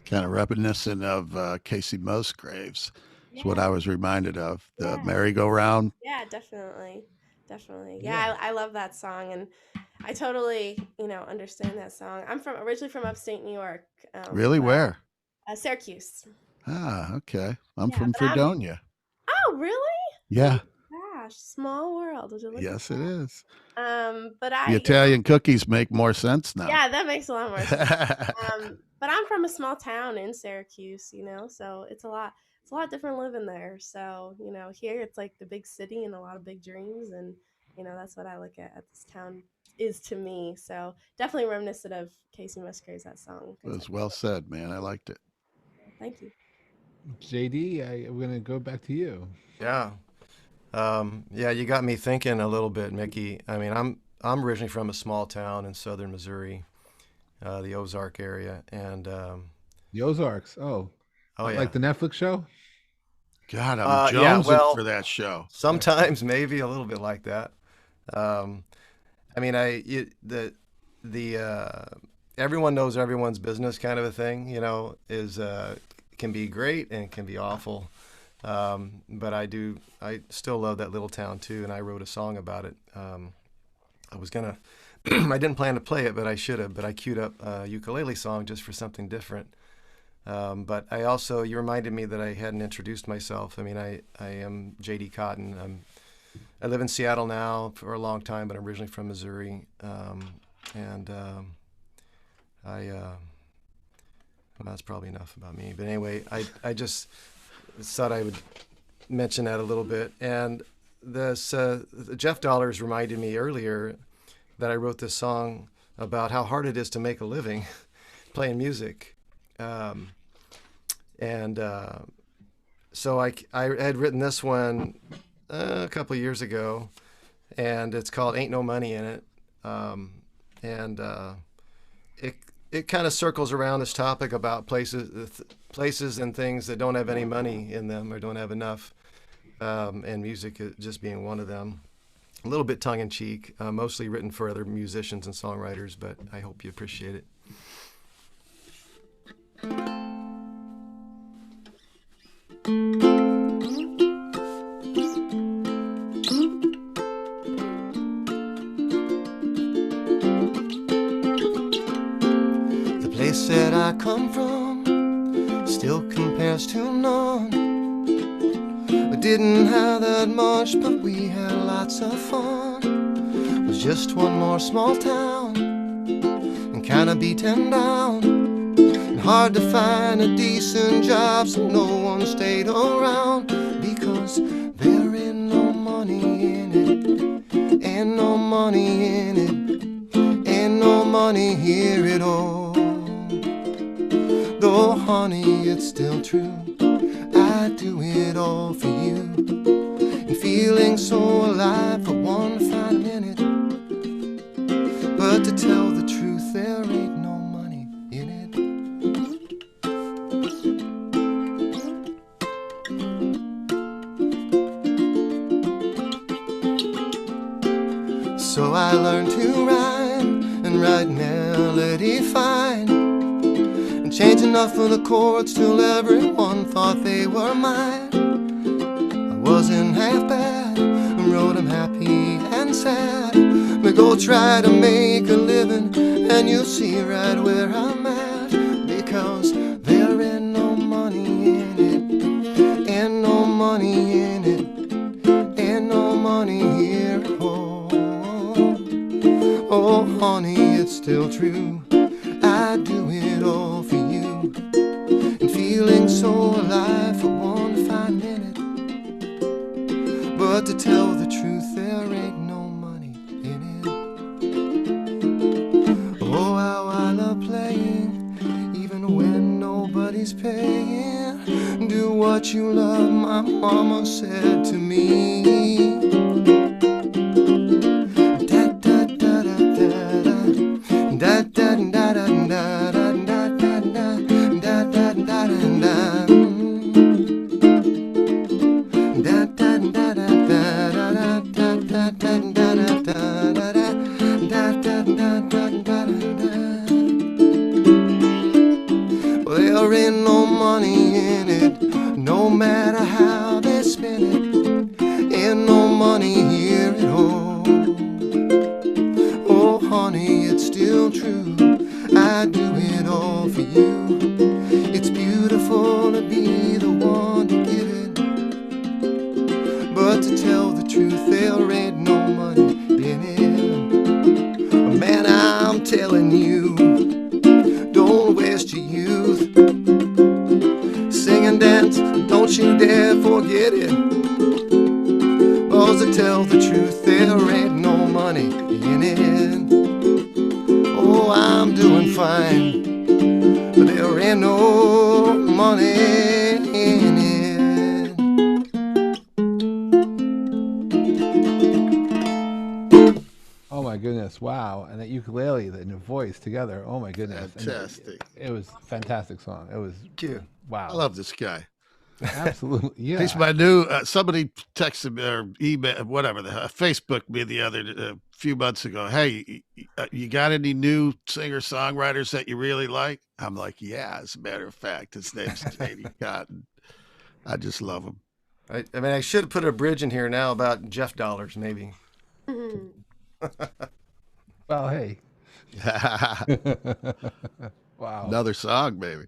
Kind of reminiscent of Casey Musgraves. Is what I was reminded of. The merry-go-round. Yeah, definitely. Yeah, I love that song, and I totally, understand that song. I'm originally from upstate New York. Really? Where? Syracuse. Ah, okay. I'm from Fredonia. Oh, really? Yeah. Gosh, small world. Would you look Yes, at it that? is. But The Italian cookies make more sense now. Yeah, that makes a lot more sense. But I'm from a small town in Syracuse, so it's a lot different living there. So, here it's like the big city and a lot of big dreams, and that's what I look at this town is to me. So definitely reminiscent of Casey Musgraves, that song. It was well said, man. I liked it. Thank you. JD, I'm gonna go back to you. Yeah. Yeah, you got me thinking a little bit, Mikki. I mean, I'm originally from a small town in southern Missouri, the Ozark area, and The Ozarks. Oh yeah, like the Netflix show. God, I'm yeah, jonesing well, for that show. sometimes maybe a little bit like that. I mean, everyone knows everyone's business kind of a thing, is can be great and can be awful. But I still love that little town too, and I wrote a song about it. I was gonna, I didn't plan to play it, but I should have. But I queued up a ukulele song just for something different. But I also, you reminded me that I hadn't introduced myself. I mean, I am JD Cotton. I live in Seattle now for a long time, but I'm originally from Missouri. Well, that's probably enough about me. But anyway, I just thought I would mention that a little bit. And this Jeff Dollars reminded me earlier that I wrote this song about how hard it is to make a living playing music. And so I had written this one a couple of years ago, and it's called "Ain't No Money in It," and it kind of circles around this topic about places and things that don't have any money in them or don't have enough, and music just being one of them. A little bit tongue in cheek, mostly written for other musicians and songwriters, but I hope you appreciate it. The place that I come from still compares to none. We didn't have that much, but we had lots of fun. It was just one more small town and kinda beaten down, and hard to find a decent job, so no one stayed around, because there ain't no money in it, ain't no money in it, ain't no money here at all. Though honey, it's still true, I do it all for you, and feeling so alive for one fine minute. But to tell the truth, there ain't no money in it. So I learned to rhyme and write melody fine, and change enough for the chords till everyone thought they were mine. I wasn't half bad, I wrote 'em happy and sad. We go try to make a living, and you'll see right where I'm at, because there ain't no money in it, ain't no money in it, ain't no money here at all. Oh honey, it's still true, I do it all for you, and feeling so alive for one fine minute. But to tell the truth, there ain't no money in it. Oh, how I love playing, even when nobody's paying. Do what you love, my mama said to me. There ain't no money in it, no matter how they spin it. Ain't no money here at all. Oh honey, it's still true, I do it all for you. It's beautiful to be the one to give it, but to tell the truth, there ain't no money in it. Man, I'm telling you, don't waste your youth. Sing and dance, don't you dare forget it. Oh, to tell the truth, there ain't no money in it. Oh, I'm doing fine, but there ain't no money in it. Oh my goodness! Wow, and that ukulele and your voice together. Oh my goodness! Fantastic. It was a fantastic song. It was Cute. wow. I love this guy. Absolutely, yeah. He's my new. Somebody texted me or email, whatever, Facebook me the other few months ago. Hey, you got any new singer songwriters that you really like? I'm like, yeah. As a matter of fact, his name's J.D. Cotton. I just love him. I mean, I should put a bridge in here now about Jeff Dollars, maybe. Well, hey. Wow. Another song, baby.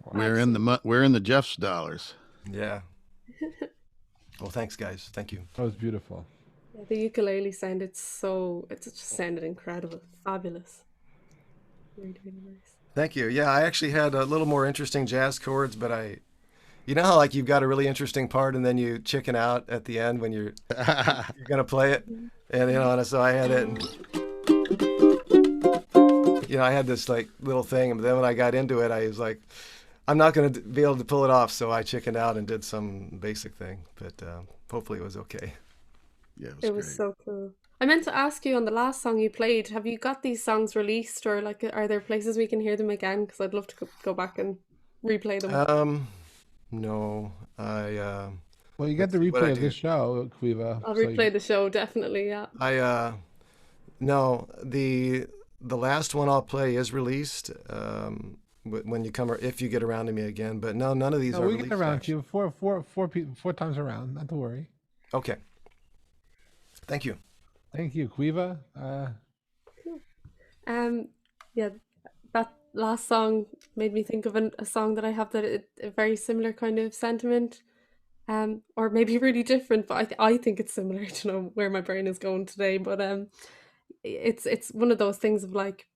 Wow. We're in the Jeff's dollars. Yeah. Well, thanks, guys. Thank you. That was beautiful. Yeah, the ukulele sounded it just sounded incredible, fabulous. Really, really nice. Thank you. Yeah, I actually had a little more interesting jazz chords, but you know how like you've got a really interesting part and then you chicken out at the end when you're gonna play it, and so I had it. And I had this like little thing, but then when I got into it, I was like, I'm not going to be able to pull it off, so I chickened out and did some basic thing. But hopefully, it was okay. Yeah, it was It was great. so cool. I meant to ask you on the last song you played, have you got these songs released, or like are there places we can hear them again? Because I'd love to go back and replay them. Um, no, Well, you get let's the see what I replay of do. this show, Quiva. I'll So replay the show, definitely, yeah. No, the last one I'll play is released when you come or if you get around to me again. But no, none of these no, are we get released around to actually. you four times around. Not to worry. Okay, thank you. Thank you, Quiva. Um, yeah, that last song made me think of a song that I have a very similar kind of sentiment. Or maybe really different, but I think it's similar. I don't know where my brain is going today, but it's one of those things of like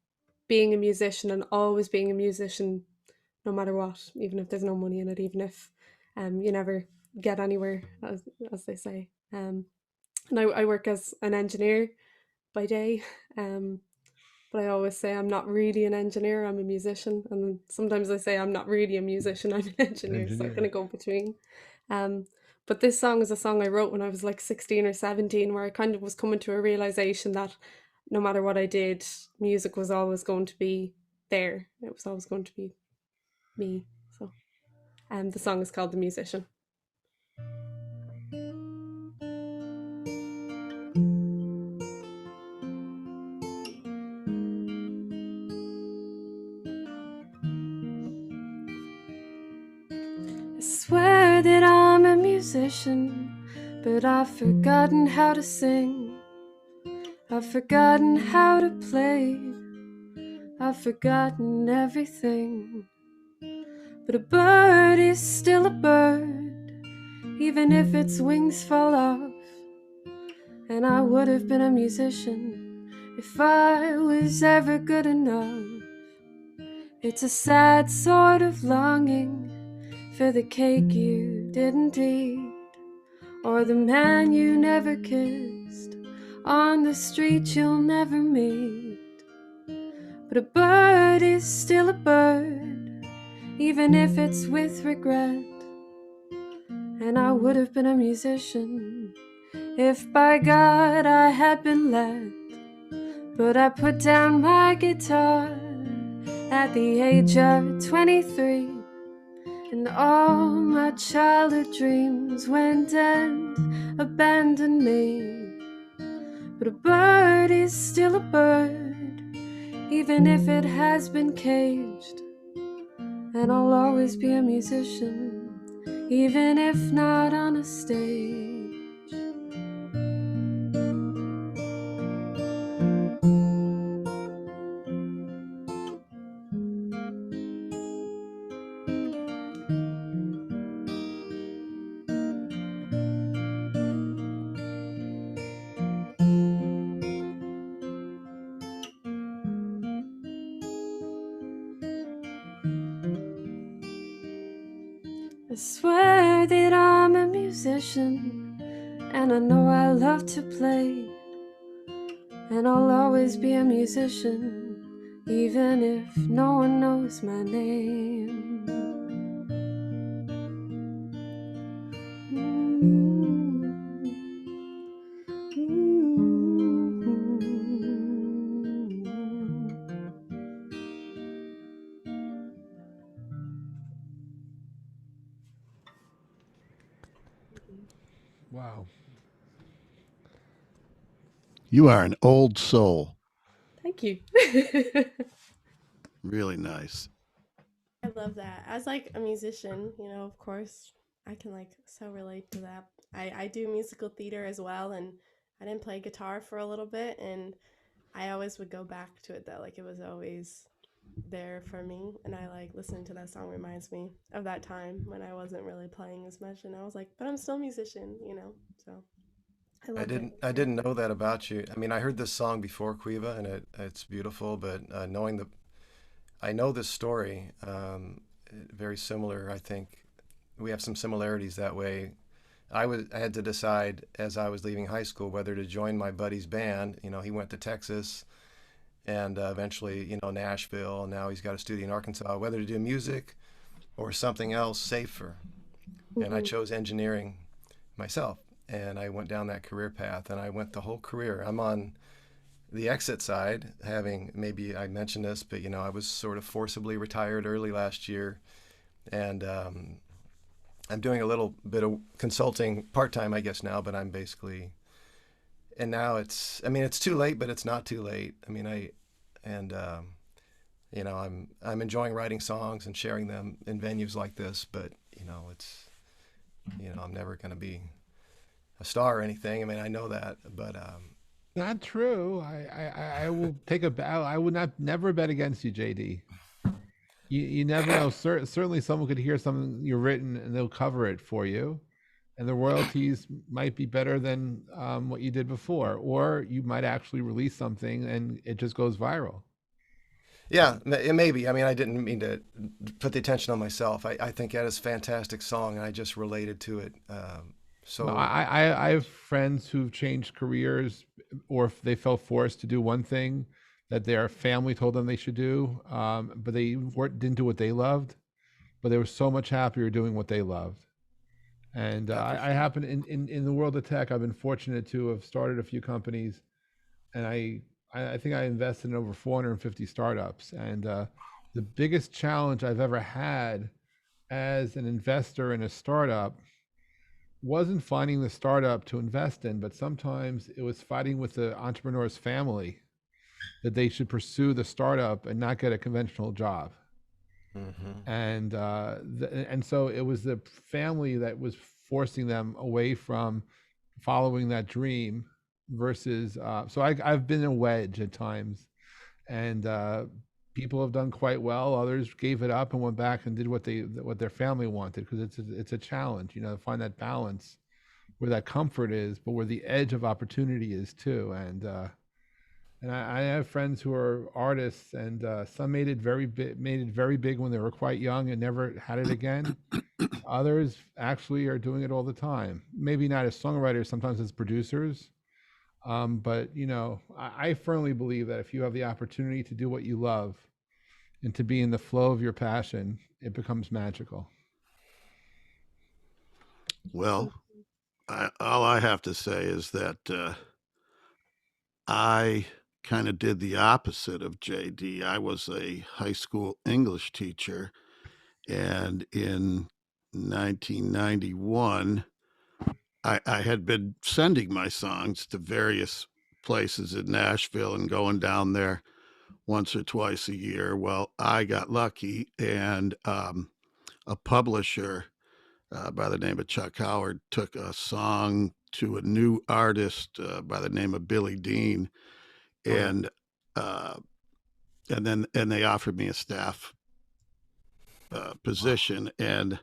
being a musician and always being a musician, no matter what, even if there's no money in it, even if you never get anywhere, as they say. And I work as an engineer by day, but I always say I'm not really an engineer. I'm a musician, and then sometimes I say I'm not really a musician. I'm an engineer, so I kind Engineer. of go between. Um, but this song is a song I wrote when I was like 16 or 17, where I kind of was coming to a realization that no matter what I did, music was always going to be there. It was always going to be me. So, the song is called "The Musician." I swear that I'm a musician, but I've forgotten how to sing. I've forgotten how to play. I've forgotten everything. But a bird is still a bird, even if its wings fall off. And I would have been a musician if I was ever good enough. It's a sad sort of longing for the cake you didn't eat, or the man you never kissed on the street you'll never meet. But a bird is still a bird, even if it's with regret. And I would have been a musician if by God I had been let. But I put down my guitar at the age of 23, and all my childhood dreams went and abandoned me. But a bird is still a bird, even if it has been caged. And I'll always be a musician, even if not on a stage. I swear that I'm a musician, and I know I love to play. And I'll always be a musician, even if no one knows my name. Wow. You are an old soul. Thank you. Really nice. I love that. As like a musician, of course, I can like so relate to that. I do musical theater as well, and I didn't play guitar for a little bit, and I always would go back to it though. Like it was always there for me, and I like listening to that song reminds me of that time when I wasn't really playing as much, and I was like, but I'm still a musician. So I I loved it. didn't I didn't know that about you. I mean, I heard this song before Quiva, and it's beautiful. But I know this story, very similar. I think we have some similarities that way. I had to decide as I was leaving high school whether to join my buddy's band. He went to Texas, and eventually, Nashville. And now he's got a studio in Arkansas, whether to do music or something else safer. And I Mhm. chose engineering myself. And I went down that career path, and I went the whole career. I'm on the exit side, having, maybe I mentioned this, but I was sort of forcibly retired early last year, and I'm doing a little bit of consulting part time, I guess now, but I'm basically, and now it's too late, but it's not too late. And I'm enjoying writing songs and sharing them in venues like this, but it's, I'm never going to be a star or anything. I know that, but Not true. I will take a bow. I would not never bet against you, JD. You never know. Certainly, someone could hear something you've written and they'll cover it for you, and the royalties might be better than what you did before, or you might actually release something and it just goes viral. yeah, it may be. I didn't mean to put the attention on myself. I think that is a fantastic song, and I just related to it. No, So I have friends who've changed careers, or if they felt forced to do one thing that their family told them they should do, but they didn't do what they loved, but they were so much happier doing what they loved. And yeah, for I sure. happen in the world of tech, I've been fortunate to have started a few companies, and I think I invested in over 450 startups. And the biggest challenge I've ever had as an investor in a startup wasn't finding the startup to invest in, but sometimes it was fighting with the entrepreneur's family that they should pursue the startup and not get a conventional job. Hmm. And so it was the family that was forcing them away from following that dream versus so I've been a wedge at times, and people have done quite well. Others gave it up and went back and did what their family wanted, because it's a challenge, to find that balance where that comfort is, but where the edge of opportunity is too. And I have friends who are artists, and some made it very big when they were quite young and never had it again. Others actually are doing it all the time. Maybe not as songwriters, sometimes as producers. But I firmly believe that if you have the opportunity to do what you love and to be in the flow of your passion, it becomes magical. Well, all I have to say is that I kind of did the opposite of JD. I was a high school English teacher, and in 1991, I had been sending my songs to various places in Nashville and going down there once or twice a year. Well, I got lucky, and a publisher by the name of Chuck Howard took a song to a new artist by the name of Billy Dean, Oh yeah. and uh, and they offered me a staff Wow. position, and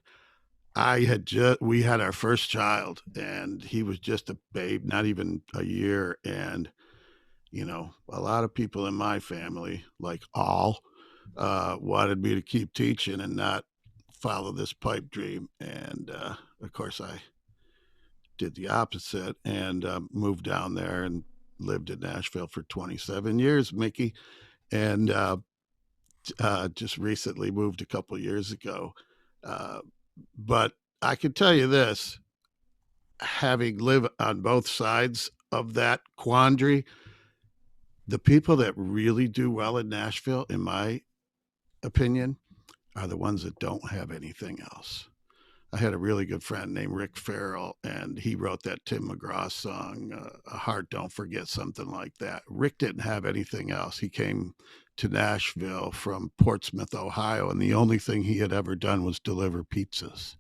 I had just we had our first child, and he was just a babe, not even a year. And a lot of people in my family, like all, wanted me to keep teaching and not follow this pipe dream. And of course, I did the opposite and moved down there and lived in Nashville for 27 years, Mikki, and just recently moved a couple years ago. Uh, but I can tell you this, having lived on both sides of that quandary, the people that really do well in Nashville, in my opinion, are the ones that don't have anything else. I had a really good friend named Rick Farrell, and he wrote that Tim McGraw song, "A Heart Don't Forget," something like that. Rick didn't have anything else. He came to Nashville from Portsmouth, Ohio, and the only thing he had ever done was deliver pizzas.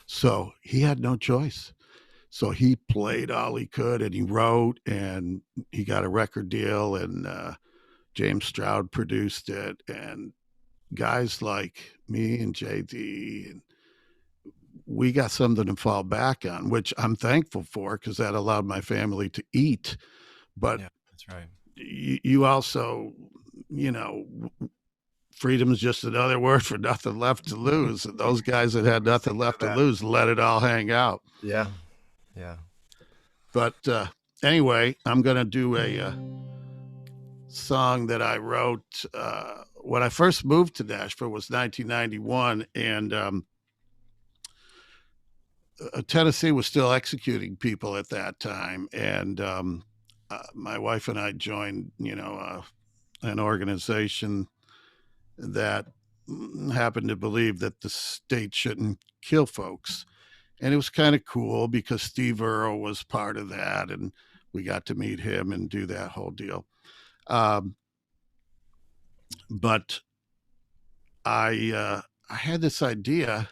So he had no choice. So he played all he could, and he wrote, and he got a record deal, and James Stroud produced it, and guys like me and JD, and we got something to fall back on, which I'm thankful for because that allowed my family to eat. But Yeah, that's right. you also, you know, freedom is just another word for nothing left to lose. And those guys that had nothing Speaking of left to that, lose let it all hang out. yeah, yeah. But anyway, I'm going to do a song that I wrote when I first moved to Nashville was 1991, and Tennessee was still executing people at that time, and my wife and I joined, an organization that happened to believe that the state shouldn't kill folks. And it was kind of cool because Steve Earle was part of that, and we got to meet him and do that whole deal. But I had this idea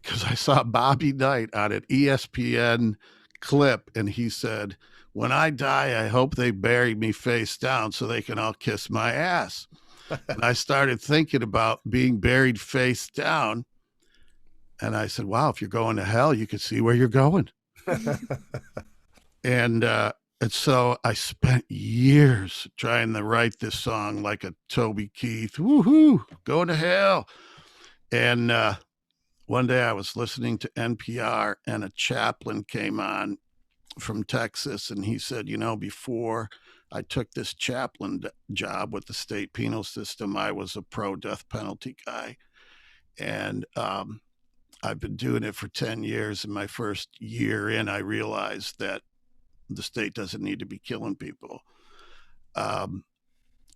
because I saw Bobby Knight on an ESPN clip, and he said, "When I die, I hope they bury me face down so they can all kiss my ass." And I started thinking about being buried face down. And I said, wow, if you're going to hell, you can see where you're going. And so I spent years trying to write this song like a Toby Keith, woohoo, going to hell. And one day I was listening to NPR, and a chaplain came on from Texas, and he said, before I took this chaplain job with the state penal system, I was a pro-death penalty guy. And I've been doing it for 10 years. And my first year in, I realized that the state doesn't need to be killing people. And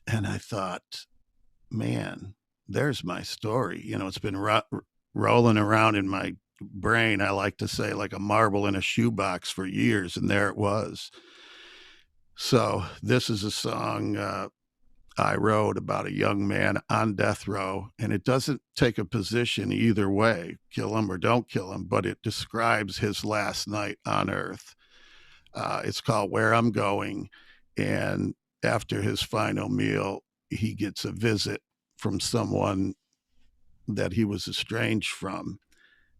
I thought, man, there's my story. It's been rolling around in my brain, I like to say, like a marble in a shoebox for years. And there it was. So this is a song I wrote about a young man on death row, and it doesn't take a position either way, kill him or don't kill him, but it describes his last night on earth. It's called Where I'm Going, and after his final meal, he gets a visit from someone that he was estranged from,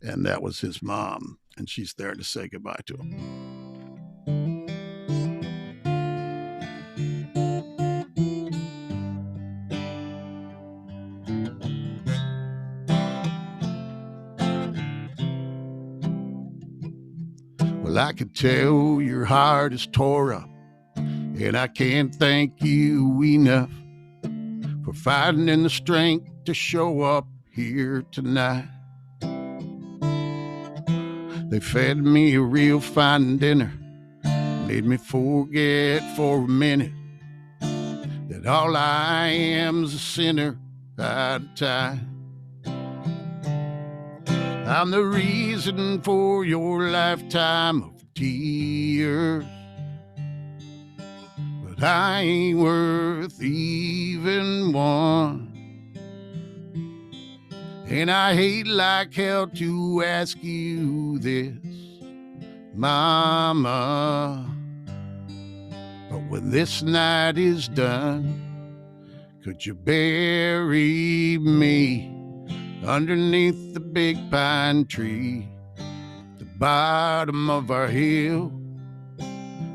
and that was his mom, and she's there to say goodbye to him. Well, I could tell your heart is tore up, and I can't thank you enough for finding the strength to show up here tonight. They fed me a real fine dinner, made me forget for a minute that all I am is a sinner out of time. I'm the reason for your lifetime of tears, but I ain't worth even one. And I hate like hell to ask you this, Mama, but when this night is done, could you bury me underneath the big pine tree, the bottom of our hill,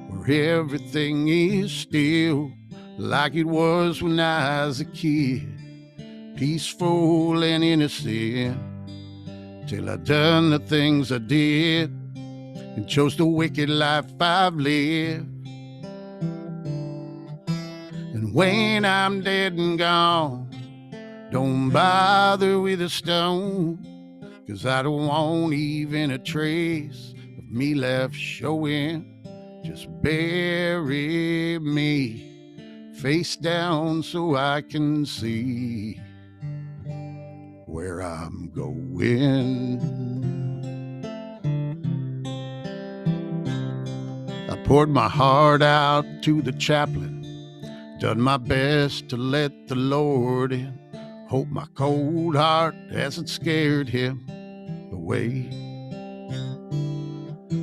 where everything is still like it was when I was a kid, peaceful and innocent, till I done the things I did and chose the wicked life I've lived. And when I'm dead and gone, don't bother with a stone, 'cause I don't want even a trace of me left showing. Just bury me face down so I can see where I'm going. I poured my heart out to the chaplain, done my best to let the Lord in. Hope my cold heart hasn't scared him away.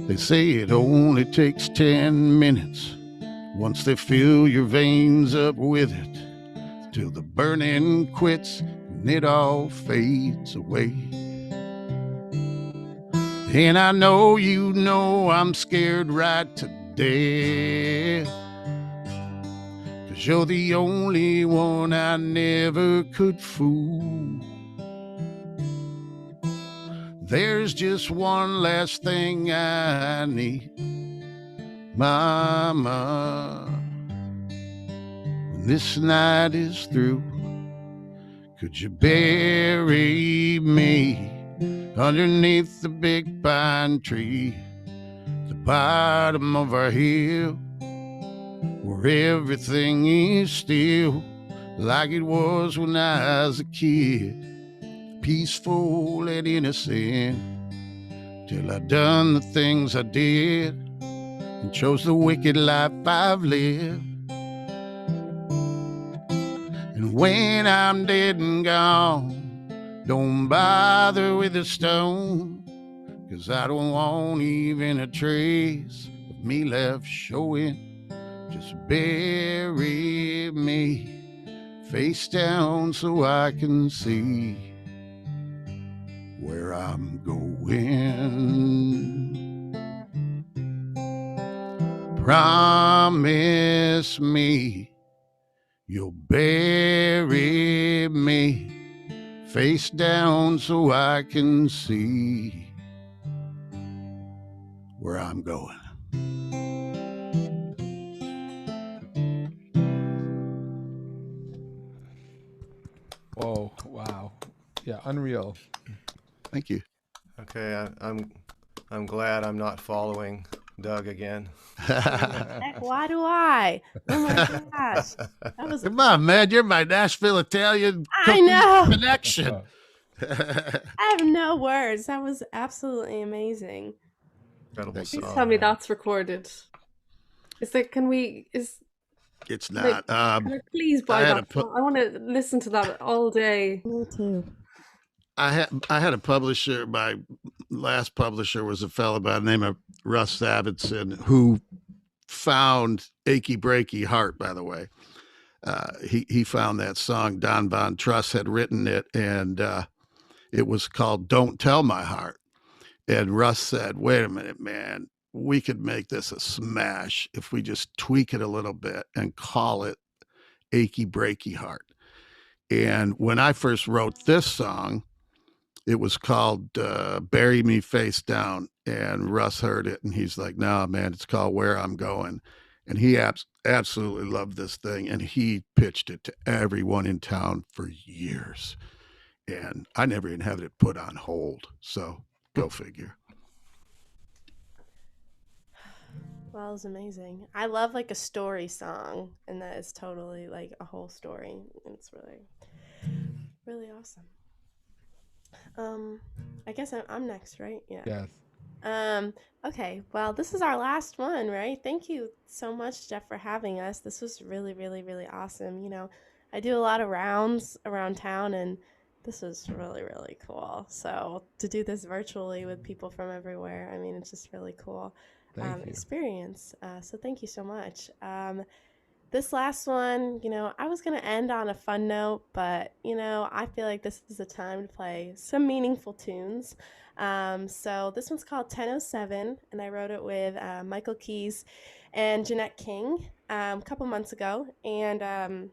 They say it only takes 10 minutes once they fill your veins up with it, till the burning quits and it all fades away. And I know you know I'm scared right to death, 'cause you're the only one I never could fool. There's just one last thing I need, Mama, this night is through, could you bury me underneath the big pine tree, the bottom of our hill, where everything is still like it was when I was a kid, peaceful and innocent, till I done the things I did and chose the wicked life I've lived. And when I'm dead and gone, don't bother with a stone, 'cause I don't want even a trace of me left showing. Just bury me face down so I can see where I'm going. Promise me you'll bury me face down so I can see where I'm going. Whoa! Wow! Yeah, unreal. Thank you. Okay, I'm glad I'm not following Doug again. Heck, why do I? Oh my gosh. That was Come on, man. You're my Nashville Italian I know. connection. I have no words. That was absolutely amazing. Incredible Please song. tell me that's recorded. Is there? Can we? Is It's like, not. can I please buy I had that? I want to listen to that all day. Me too. I had a publisher. My last publisher was a fellow by the name of Russ Savinson, who found "Achy Breaky Heart." By the way, he found that song. Don Von Truss had written it, and it was called "Don't Tell My Heart." And Russ said, "Wait a minute, man. We could make this a smash if we just tweak it a little bit and call it Achy Breaky Heart." And when I first wrote this song, it was called Bury Me Face Down. And Russ heard it and he's like, "No, man, it's called Where I'm Going." And he absolutely loved this thing. And he pitched it to everyone in town for years. And I never even had it put on hold. So go figure. Well, it was amazing. I love like a story song, and that is totally like a whole story. It's really, really awesome. I guess I'm next, right? Yeah. Yes. Okay. Well, this is our last one, right? Thank you so much, Jeff, for having us. This was really, really, really awesome. You know, I do a lot of rounds around town, and this was really, really cool. So to do this virtually with people from everywhere, I mean, it's just really cool Thank you. experience. So thank you so much. This last one, you know, I was going to end on a fun note, but, you know, I feel like this is the time to play some meaningful tunes. So this one's called 10:07, and I wrote it with Michael Keys and Jeanette King a couple months ago. And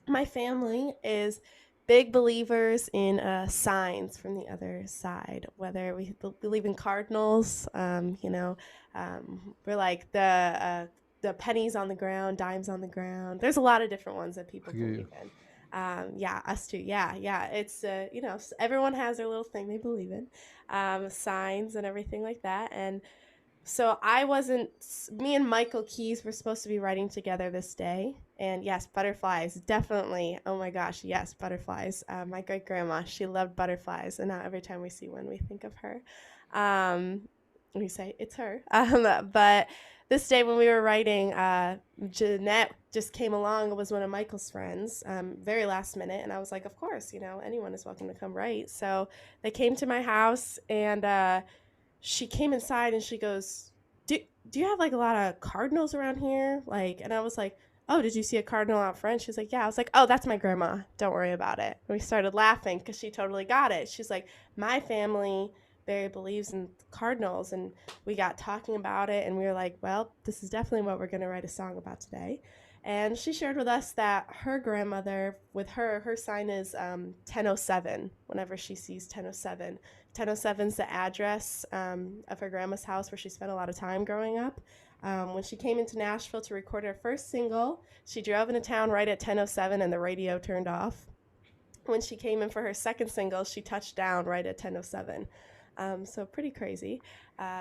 my family is big believers in signs from the other side, whether we believe in cardinals, you know, we're like the pennies on the ground, dimes on the ground. There's a lot of different ones that people believe in. Yeah, us too. Yeah. It's, you know, everyone has their little thing they believe in, signs and everything like that. And so me and Michael Keys were supposed to be writing together this day. And yes, butterflies, definitely. Oh my gosh, yes, butterflies. My great grandma, she loved butterflies. And now every time we see one, we think of her. We say it's her. But this day when we were writing, Jeanette just came along. It was one of Michael's friends, very last minute. And I was like, of course, you know, anyone is welcome to come write. So they came to my house, and she came inside and she goes, do you have like a lot of cardinals around here? Like, and I was like, oh, did you see a cardinal out front? She's like, yeah. I was like, oh, that's my grandma. Don't worry about it. And we started laughing because she totally got it. She's like, my family very believes in cardinals. And we got talking about it, and we were like, well, this is definitely what we're going to write a song about today. And she shared with us that her grandmother, with her sign is 10:07 whenever she sees 10:07. 10:07 is the address of her grandma's house where she spent a lot of time growing up. When she came into Nashville to record her first single, she drove into town right at 10:07 and the radio turned off. When she came in for her second single, she touched down right at 10:07. So pretty crazy.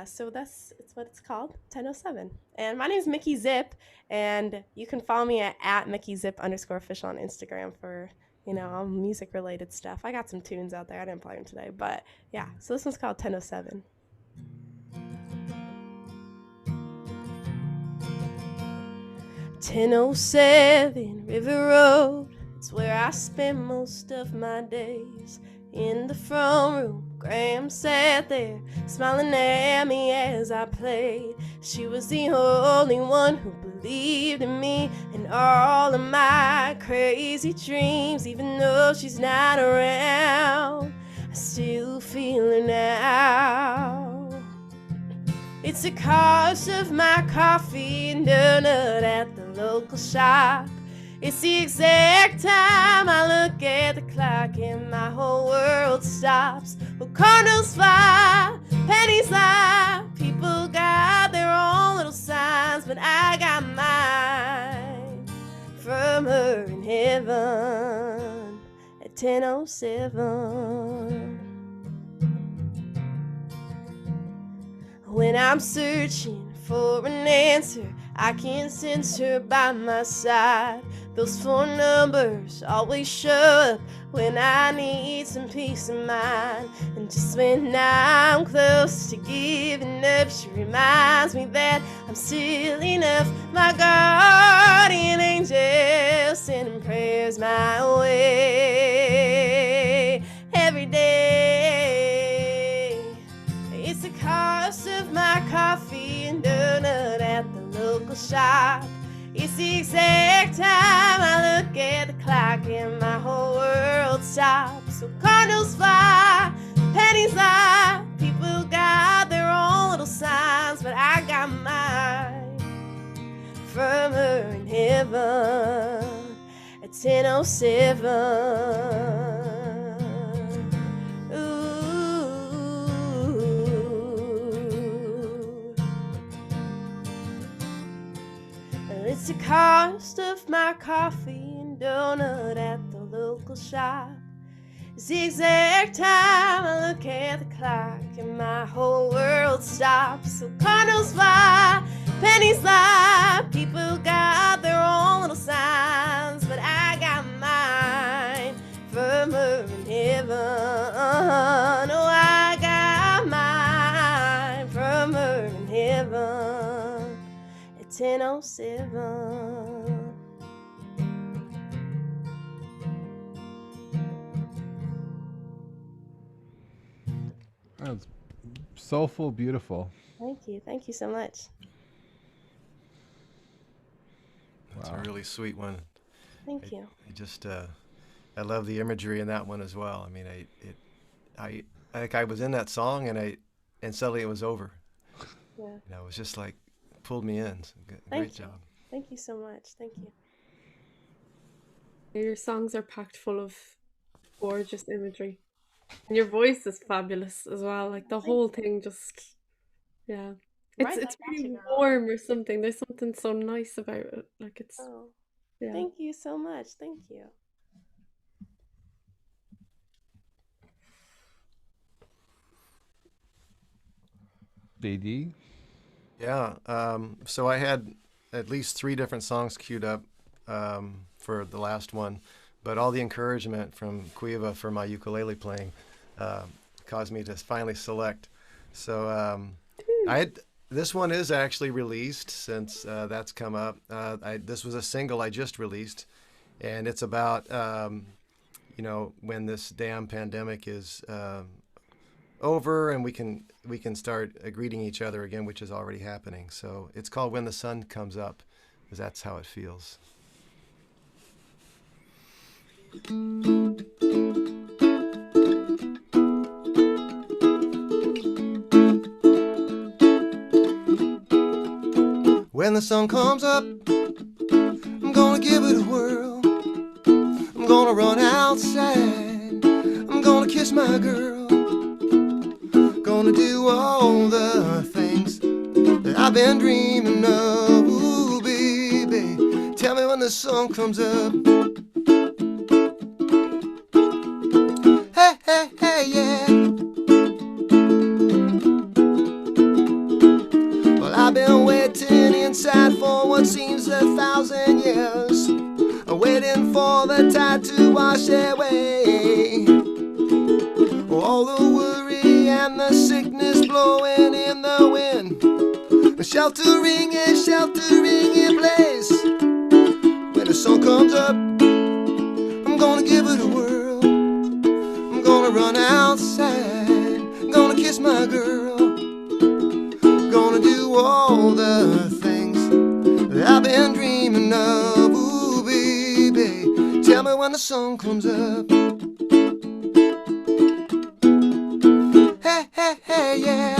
So it's what it's called, 10:07. And my name is Mikki Zip, and you can follow me at MikkiZip_official on Instagram for, all music related stuff. I got some tunes out there. I didn't play them today, but yeah. So this one's called 10:07. 10:07 River Road, it's where I spend most of my days. In the front room, Graham sat there, smiling at me as I played. She was the only one who believed in me and all of my crazy dreams. Even though she's not around, I still feel her now. It's the cost of my coffee and donut at the local shop. It's the exact time I look at the clock and my whole world stops. Well, cardinals fly, pennies lie, people got their own little signs, but I got mine from her in heaven at 10:07. When I'm searching for an answer, I can sense her by my side. Those phone numbers always show up when I need some peace of mind. And just when I'm close to giving up, she reminds me that I'm still enough. My guardian angel sending prayers my way every day. It's the cost of my coffee and donut at the local shop. It's the exact time I look at the clock and my whole world stops. So cardinals fly, pennies lie, people got their own little signs, but I got mine from her in heaven at 10:07. It's the cost of my coffee and donut at the local shop. It's the exact time I look at the clock and my whole world stops. So cardinals fly, pennies lie, people got their own little signs, but I got mine from her in heaven. Oh, I got mine from her in heaven. 10:07. That's soulful, beautiful. Thank you so much. That's Wow. a really sweet one. Thank you. I love the imagery in that one as well. I mean, I think I was in that song and suddenly it was over. Yeah. It was just like pulled me in. So great job. Thank you so much. Thank you. Your songs are packed full of gorgeous imagery. And your voice is fabulous as well. Like the whole thing just, yeah. Right It's back at really you, girl. warm or something. There's something so nice about it. Like it's, Oh, yeah. thank you so much. Thank you. BD? Yeah. So I had at least 3 different songs queued up for the last one, but all the encouragement from Caoimhe for my ukulele playing caused me to finally select. So this one is actually released since that's come up. This was a single I just released, and it's about when this damn pandemic is over and we can start greeting each other again, which is already happening. So it's called When the Sun Comes Up, because that's how it feels. When the sun comes up, I'm gonna give it a whirl. I'm gonna run outside. I'm gonna kiss my girl. Gonna do all the things that I've been dreaming of. sun comes up. Hey, hey, hey, yeah. Well, I've been waiting inside for what seems 1,000 years, waiting for the tide to wash away all the worry and the sickness blowing in the wind. A sheltering in place. When the sun comes up, I'm gonna give it a whirl. I'm gonna run outside, I'm gonna kiss my girl, gonna do all the things that I've been dreaming of. Ooh, baby, tell me when the sun comes up. Hey, hey, hey, yeah.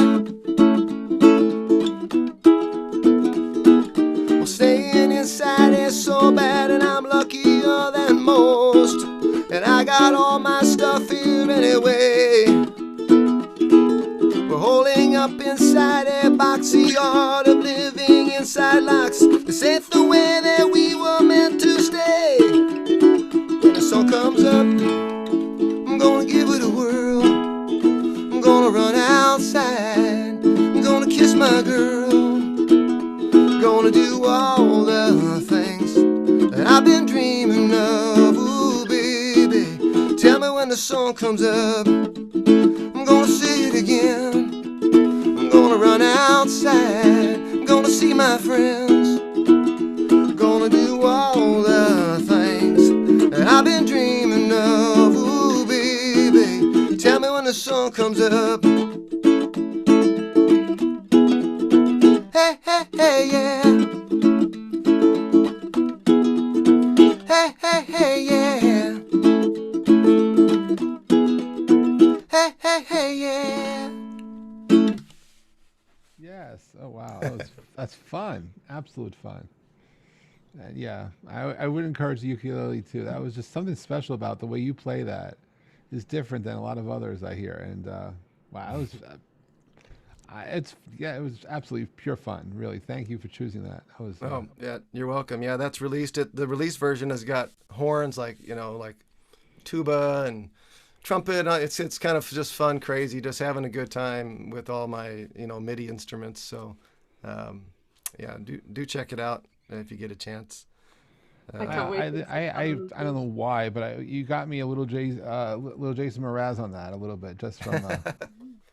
Well, staying inside is so bad, and I'm luckier than most, and I got all my stuff here anyway. We're holding up inside a boxy art of living inside locks. This ain't the way that we were meant to stay. When the sun comes up, I'm gonna give it a whirl. I'm gonna run outside, I'm gonna kiss my girl, gonna do all the things that I've been dreaming of. Ooh, baby, tell me when the sun comes up. I'm gonna say it again. I'm gonna run outside, I'm gonna see my friends, gonna do all the things that I've been dreaming of. Ooh, baby, tell me when the sun comes up. Hey, hey, hey, yeah. Hey, hey, hey, yeah. Hey, hey, hey, yeah. Yes. Oh wow, that's fun. Absolute fun. And yeah, I would encourage the ukulele too. That was just something special about the way you play that. Is different than a lot of others I hear. And wow, it was. It was absolutely pure fun. Really, thank you for choosing that. I was. Oh, yeah, you're welcome. Yeah, that's released. The release version has got horns like, like tuba and trumpet. It's kind of just fun, crazy, just having a good time with all my, MIDI instruments. So, yeah, do check it out if you get a chance. I can't wait. I don't know why, but you got me a little little Jason Mraz on that a little bit just from.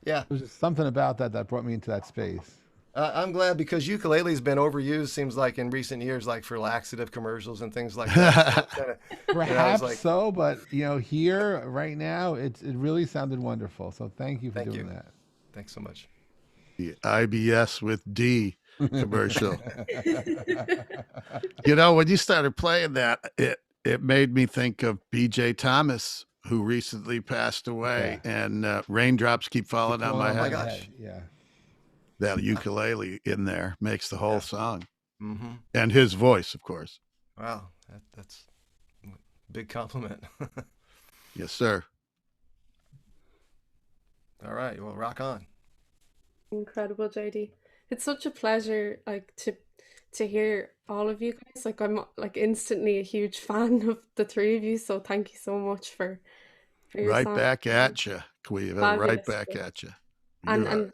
Yeah, There's just something about that brought me into that space. I'm glad because ukulele's been overused, seems like in recent years, like for laxative commercials and things like that. So Perhaps so, but here right now, it really sounded wonderful. So thank you for doing that. Thanks so much. The IBS with D commercial. When you started playing that, it made me think of B.J. Thomas, who recently passed away, and raindrops keep falling on my head. Oh my gosh! Yeah, that ukulele in there makes the whole song, and his voice, of course. Wow, that's a big compliment. Yes, sir. All right, well, rock on. Incredible, JD. It's such a pleasure, like to hear all of you guys. Like I'm like instantly a huge fan of the three of you. So thank you so much for your Right song. back at you, Caoimhe. Right back at you. And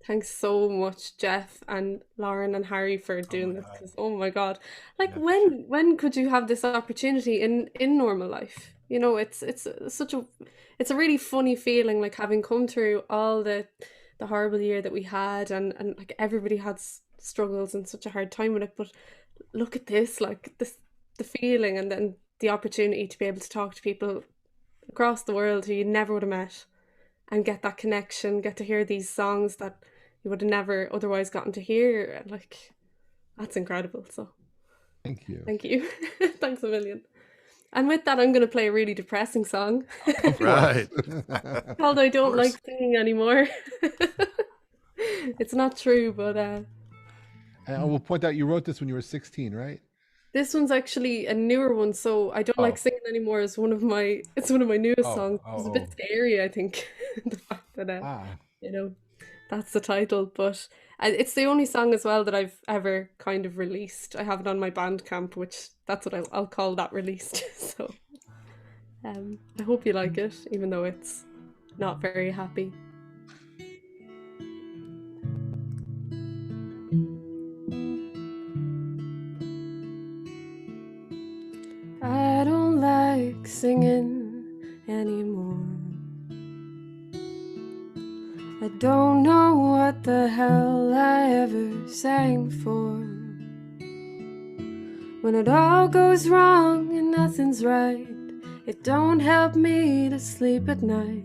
thanks so much, Jeff and Lauren and Harry, for doing this. Because oh my God, like when could you have this opportunity in normal life? It's a really funny feeling, like having come through all the horrible year that we had, and like everybody had struggles and such a hard time with it. But look at this, like the feeling, and then the opportunity to be able to talk to people across the world who you never would have met, and get that connection, get to hear these songs that you would have never otherwise gotten to hear. Like, that's incredible. So thank you. Thanks a million. And with that, I'm going to play a really depressing song. Right. Although I don't like singing anymore. It's not true, but and I will point out you wrote this when you were 16, right? This one's actually a newer one, so I don't like singing anymore. It's one of my newest songs. It's a bit scary, I think, the fact that that's the title. But It's the only song as well that I've ever kind of released. I have it on my Bandcamp, which that's what I'll call that released. So I hope you like it, even though it's not very happy. I don't like singing anymore. I don't know what the hell I ever sang for. When it all goes wrong and nothing's right, it don't help me to sleep at night.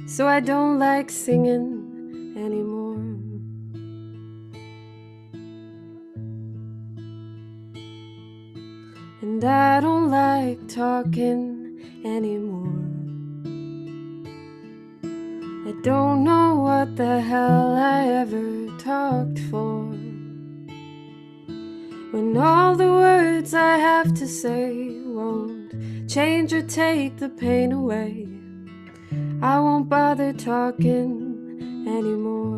So I don't like singing anymore. And I don't like talking anymore. I don't know what the hell I ever talked for. When all the words I have to say won't change or take the pain away, I won't bother talking anymore.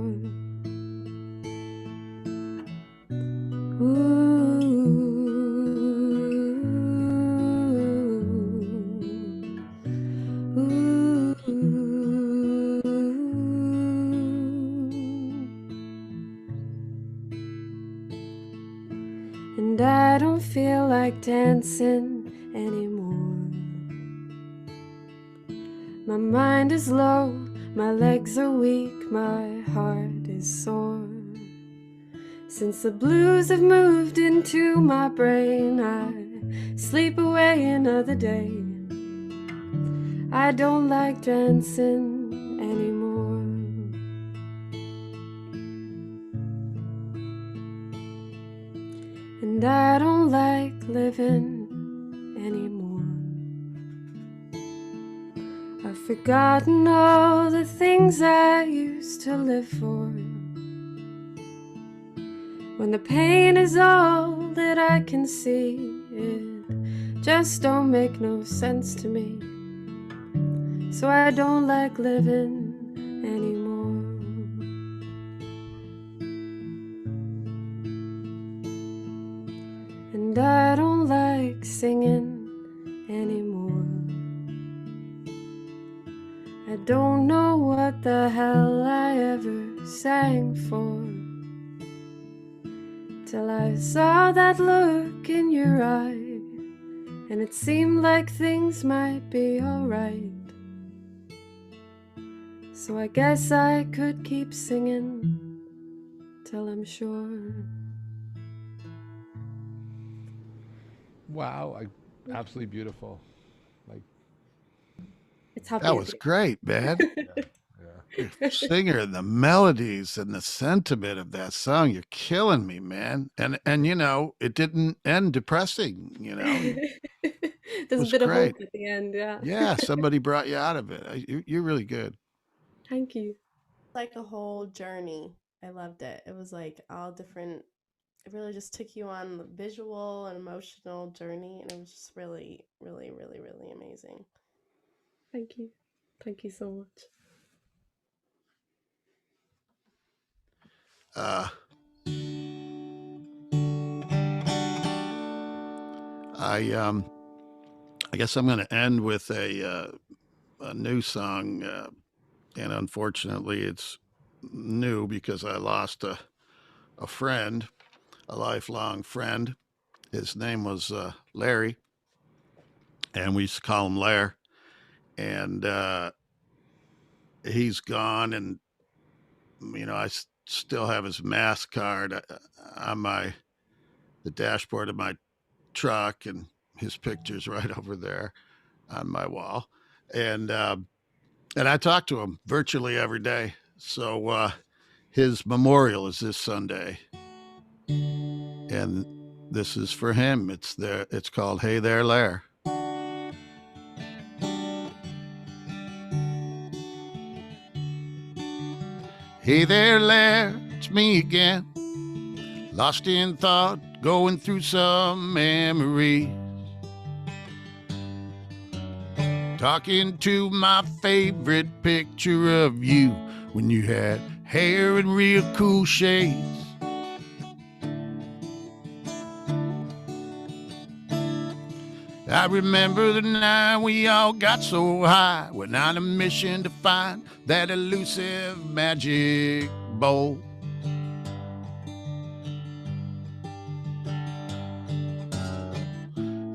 And I don't feel like dancing anymore. My mind is low, my legs are weak, my heart is sore. Since the blues have moved into my brain, I sleep away another day. I don't like dancing anymore. And I don't like living anymore. I've forgotten all the things I used to live for. When the pain is all that I can see, it just don't make no sense to me. So I don't like living anymore. And I don't like singing anymore. I don't know what the hell I ever sang for, till I saw that look in your eye, and it seemed like things might be alright. So I guess I could keep singing till I'm sure. Wow, absolutely beautiful. Like, It's happy. That was great, man. yeah. Your singer, the melodies and the sentiment of that song, you're killing me, man. And you know, it didn't end depressing, you know. There's a was bit of great. hope at the end, yeah. Yeah, somebody brought you out of it. You're really good. Thank you. Like a whole journey. I loved it. It was like all different. It really just took you on the visual and emotional journey, and it was just really, really, really, really amazing. Thank you. Thank you so much. I guess I'm going to end with a new song, and unfortunately, it's new because I lost a friend, a lifelong friend. His name was Larry, and we used to call him Lair. And he's gone, and you know, still have his mask card on the dashboard of my truck, and his picture's right over there on my wall. And I talk to him virtually every day. So his memorial is this Sunday, and this is for him. It's called "Hey There, Lair." Hey there, Lair, it's me again. Lost in thought, going through some memories. Talking to my favorite picture of you when you had hair in real cool shades. I remember the night we all got so high, went on a mission to find that elusive magic bowl.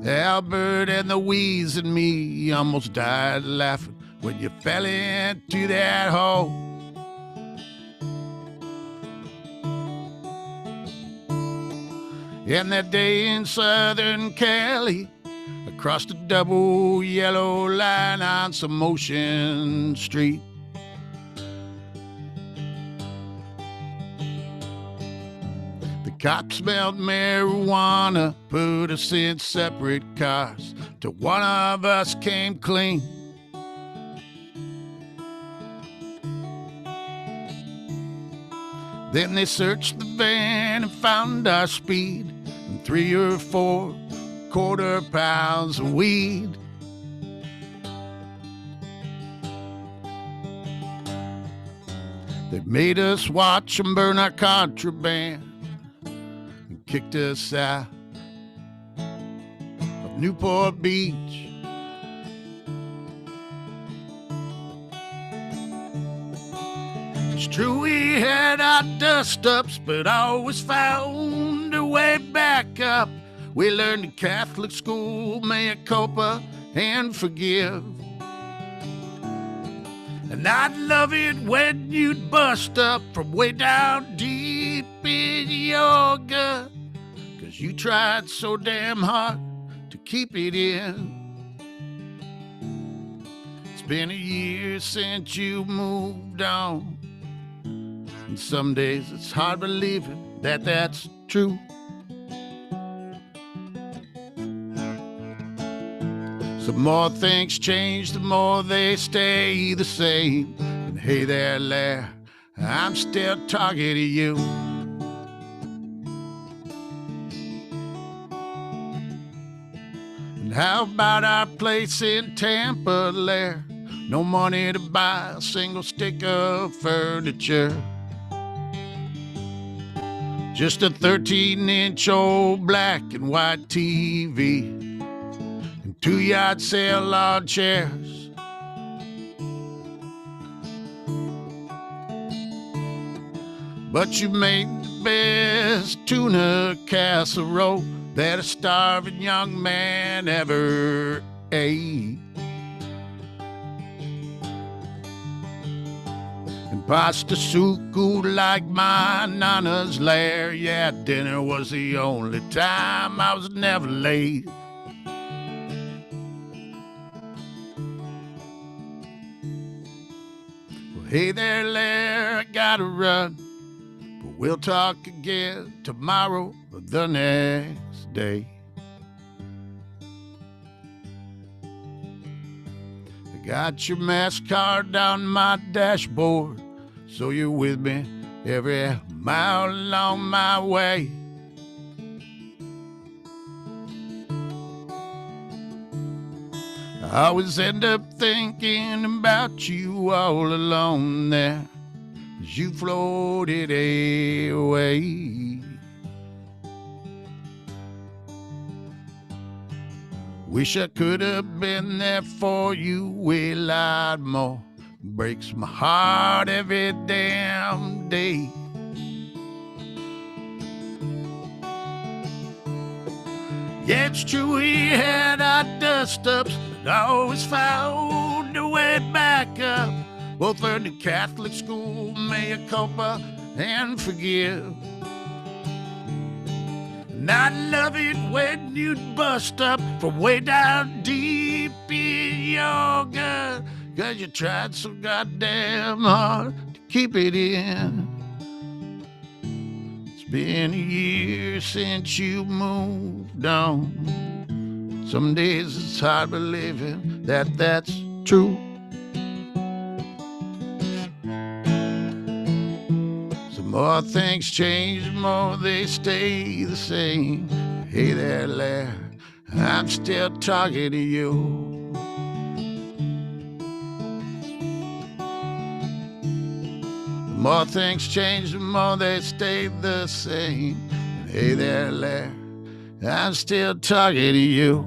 Albert and the Wheeze and me almost died laughing when you fell into that hole. And that day in Southern Cali, across the double yellow line on some Ocean Street. The cops smelled marijuana, put us in separate cars till one of us came clean. Then they searched the van and found our speed and 3 or 4 quarter pounds of weed. They made us watch them burn our contraband and kicked us out of Newport Beach. It's true we had our dust-ups, but always found a way back up. We learned in Catholic school, mea culpa and forgive. And I'd love it when you'd bust up from way down deep in your gut, 'cause you tried so damn hard to keep it in. It's been a year since you moved on, and some days it's hard believing that that's true. The more things change, the more they stay the same. And hey there, Lair, I'm still talking to you. And how about our place in Tampa, Lair? No money to buy a single stick of furniture. Just a 13-inch old black and white TV. 2-yard sale lawn chairs. But you made the best tuna casserole that a starving young man ever ate. And pasta suku like my nana's lair. Yeah, dinner was the only time I was never late. Hey there, Lair, I gotta run, but we'll talk again tomorrow or the next day. I got your MasterCard on my dashboard, so you're with me every mile along my way. I always end up thinking about you all alone there as you floated away. Wish I could have been there for you a lot more. Breaks my heart every damn day. Yeah, it's true we had our dust-ups, but I always found a way back up. Both learned in Catholic school, mea culpa and forgive. And I'd love it when you'd bust up from way down deep in your gut, 'cause you tried so goddamn hard to keep it in. It's been a year since you moved on. Some days it's hard believing that that's true. Some more things change, the more they stay the same. Hey there, Larry, I'm still talking to you. The more things change, the more they stay the same. And hey there, Larry, I'm still talking to you.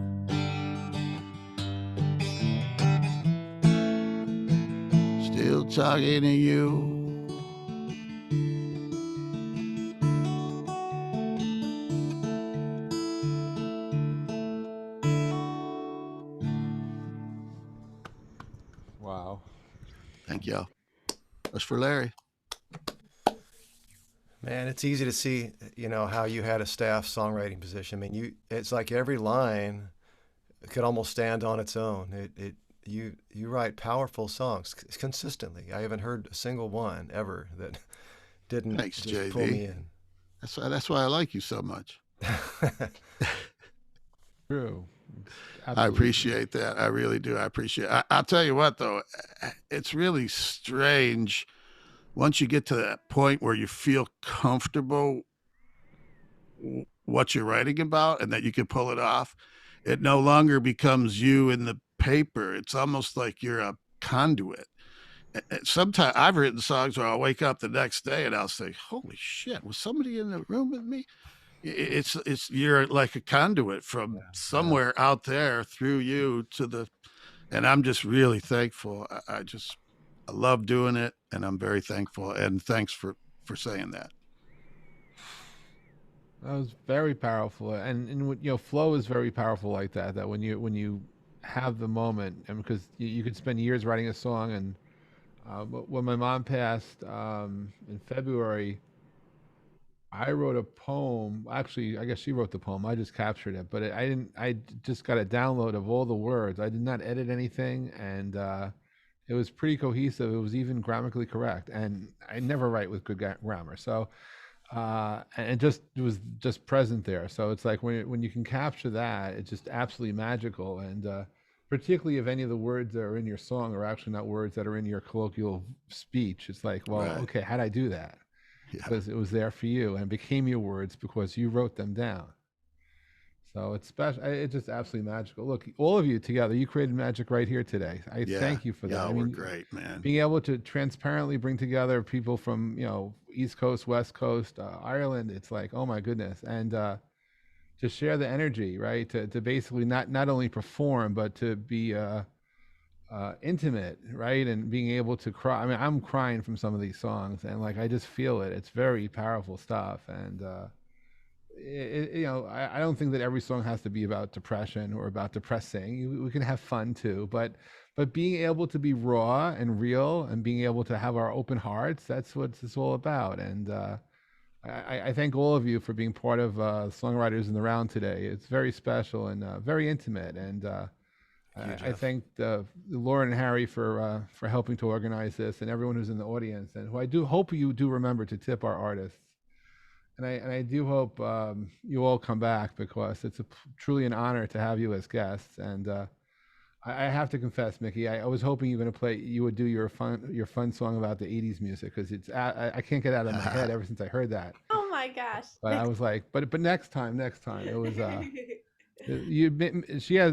Still talking to you. Wow. Thank y'all. That's for Larry. Man, it's easy to see, how you had a staff songwriting position. I mean, it's like every line could almost stand on its own. You write powerful songs consistently. I haven't heard a single one ever that didn't Thanks, just JD. pull me in. That's why I like you so much. True. I appreciate that. I really do. I appreciate it. I'll tell you what, though, it's really strange once you get to that point where you feel comfortable what you're writing about and that you can pull it off. It no longer becomes you in the paper. It's almost like you're a conduit. Sometimes I've written songs where I'll wake up the next day and I'll say, holy shit, was somebody in the room with me? It's you're like a conduit from somewhere out there through you to the, and I'm just really thankful. I love doing it, and I'm very thankful. And thanks for saying that. That was very powerful, and flow is very powerful like that. That when you have the moment, and because you could spend years writing a song, and when my mom passed in February, I wrote a poem. Actually, I guess she wrote the poem. I just captured it, but I didn't. I just got a download of all the words. I did not edit anything, and it was pretty cohesive. It was even grammatically correct, and I never write with good grammar. So, and it was just present there. So it's like when you can capture that, it's just absolutely magical. And particularly if any of the words that are in your song are actually not words that are in your colloquial speech, it's like, well, Right. okay, how'd I do that? Yeah. Because it was there for you and it became your words because you wrote them down. So it's special. It's just absolutely magical. Look, all of you together, you created magic right here today. I thank you for that. Yeah, I we're mean, great, man. being able to transparently bring together people from East Coast, West Coast, Ireland, it's like, oh my goodness, and to share the energy, right? To basically not only perform but to be intimate, right? And being able to cry. I mean, I'm crying from some of these songs, and like I just feel it. It's very powerful stuff, and I don't think that every song has to be about depression or about depressing. We can have fun too, but being able to be raw and real and being able to have our open hearts, that's what it's all about. And I thank all of you for being part of Songwriters in the Round today. It's very special and very intimate. And I thank Lauren and Harry for helping to organize this, and everyone who's in the audience, and who I do hope you do remember to tip our artists. And I do hope you all come back, because it's truly an honor to have you as guests. And I have to confess, Mikki, I was hoping you would do your fun song about the '80s music, because I can't get out of my head ever since I heard that. Oh my gosh! But I was like, but next time it was.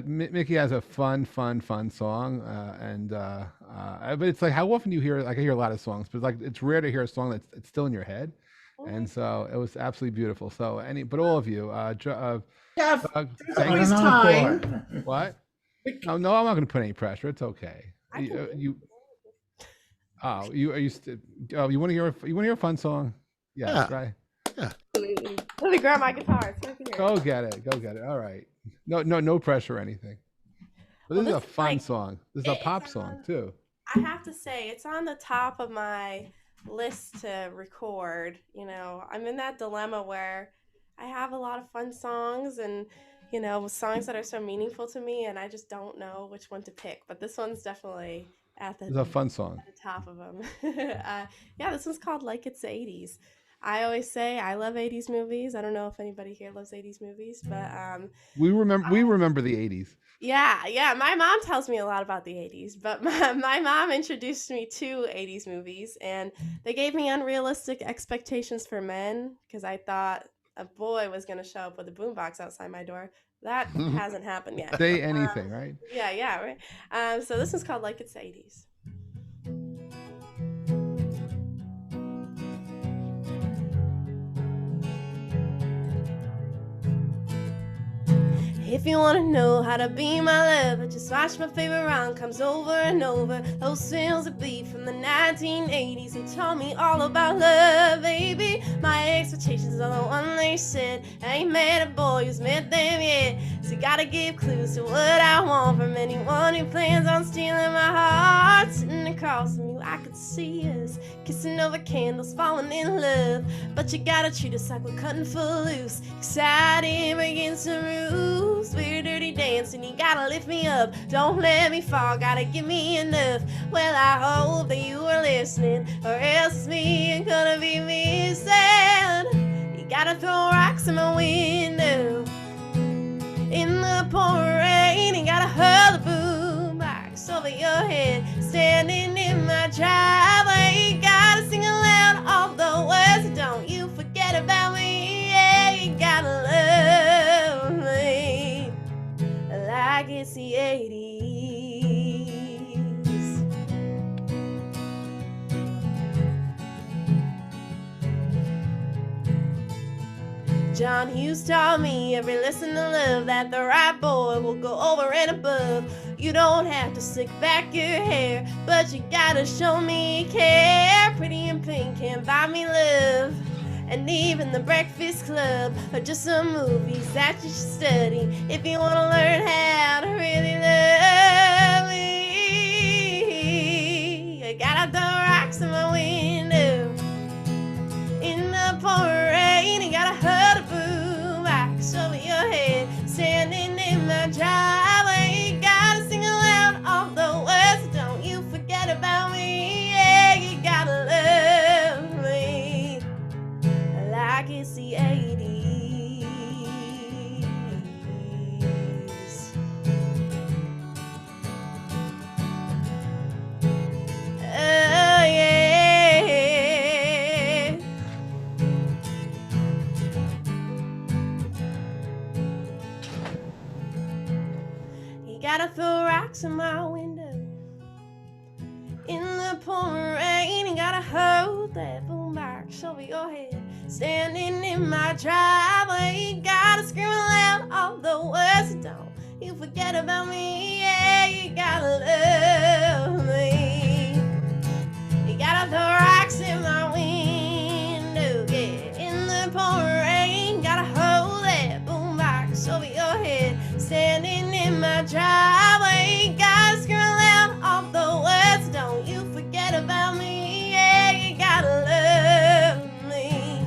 Mikki has a fun song, but it's like, how often do you hear? Like, I hear a lot of songs, but like it's rare to hear a song that's it's still in your head. And so it was absolutely beautiful. So but all of you, Jeff, thank always you. time. What? No, I'm not going to put any pressure. It's okay. You want to hear a fun song? Yes, Yeah. right. Yeah. Let me grab my guitar. So I can hear Go get it. All right. No pressure or anything. But this is a fun song. This is a pop song too. I have to say, it's on the top of my list to record. I'm in that dilemma where I have a lot of fun songs and songs that are so meaningful to me, and I just don't know which one to pick. But this one's definitely It's a fun song. At the top of them. This one's called Like It's the 80s. I always say I love 80s movies. I don't know if anybody here loves 80s movies, but we remember the 80s. Yeah. My mom tells me a lot about the 80s, but my mom introduced me to 80s movies, and they gave me unrealistic expectations for men, because I thought a boy was going to show up with a boombox outside my door. That hasn't happened yet. Say anything, right? Yeah, right. So this is called Like It's the 80s. If you wanna know how to be my lover, just watch my favorite rom-coms over and over. Those films of beat from the 1980s, they taught me all about love, baby. My expectations are the one they said. I ain't met a boy who's met them yet. So gotta give clues to what I want from anyone who plans on stealing my heart. Sitting across from you, I could see us kissing over candles, falling in love. But you gotta treat us like we're cutting footloose, excited, breaking some rules. We're dirty dancing, you gotta lift me up, don't let me fall, gotta give me enough. Well, I hope that you were listening, or else it's me and gonna be missing. You gotta throw rocks in my window in the pouring rain, and gotta hold the boombox over your head, standing in my driveway. You gotta sing aloud all the words, don't you forget about me. Yeah, you gotta love me like it's the 80s. John Hughes taught me every lesson to love, that the right boy will go over and above. You don't have to slick back your hair, but you gotta show me care. Pretty in pink can't buy me love, and even the Breakfast Club are just some movies that you should study if you wanna learn how to really love me. I gotta throw rocks in my window in the pouring rain, and gotta hold a boombox over your head, standing in my driveway. You gotta sing aloud all the words, don't you forget about me. Yeah, you gotta love me like it's the 80s. Oh yeah. You gotta throw rocks in my window in the pouring rain, and gotta hold that boombox over your head, standing in my driveway. You gotta scream aloud all the words, don't you forget about me. Yeah, you gotta love me. You gotta throw rocks in my window, yeah, in the pouring rain. Gotta hold that boombox over your head, standing in my driveway. You gotta scream aloud all the words, don't you forget about me. Yeah, you gotta love me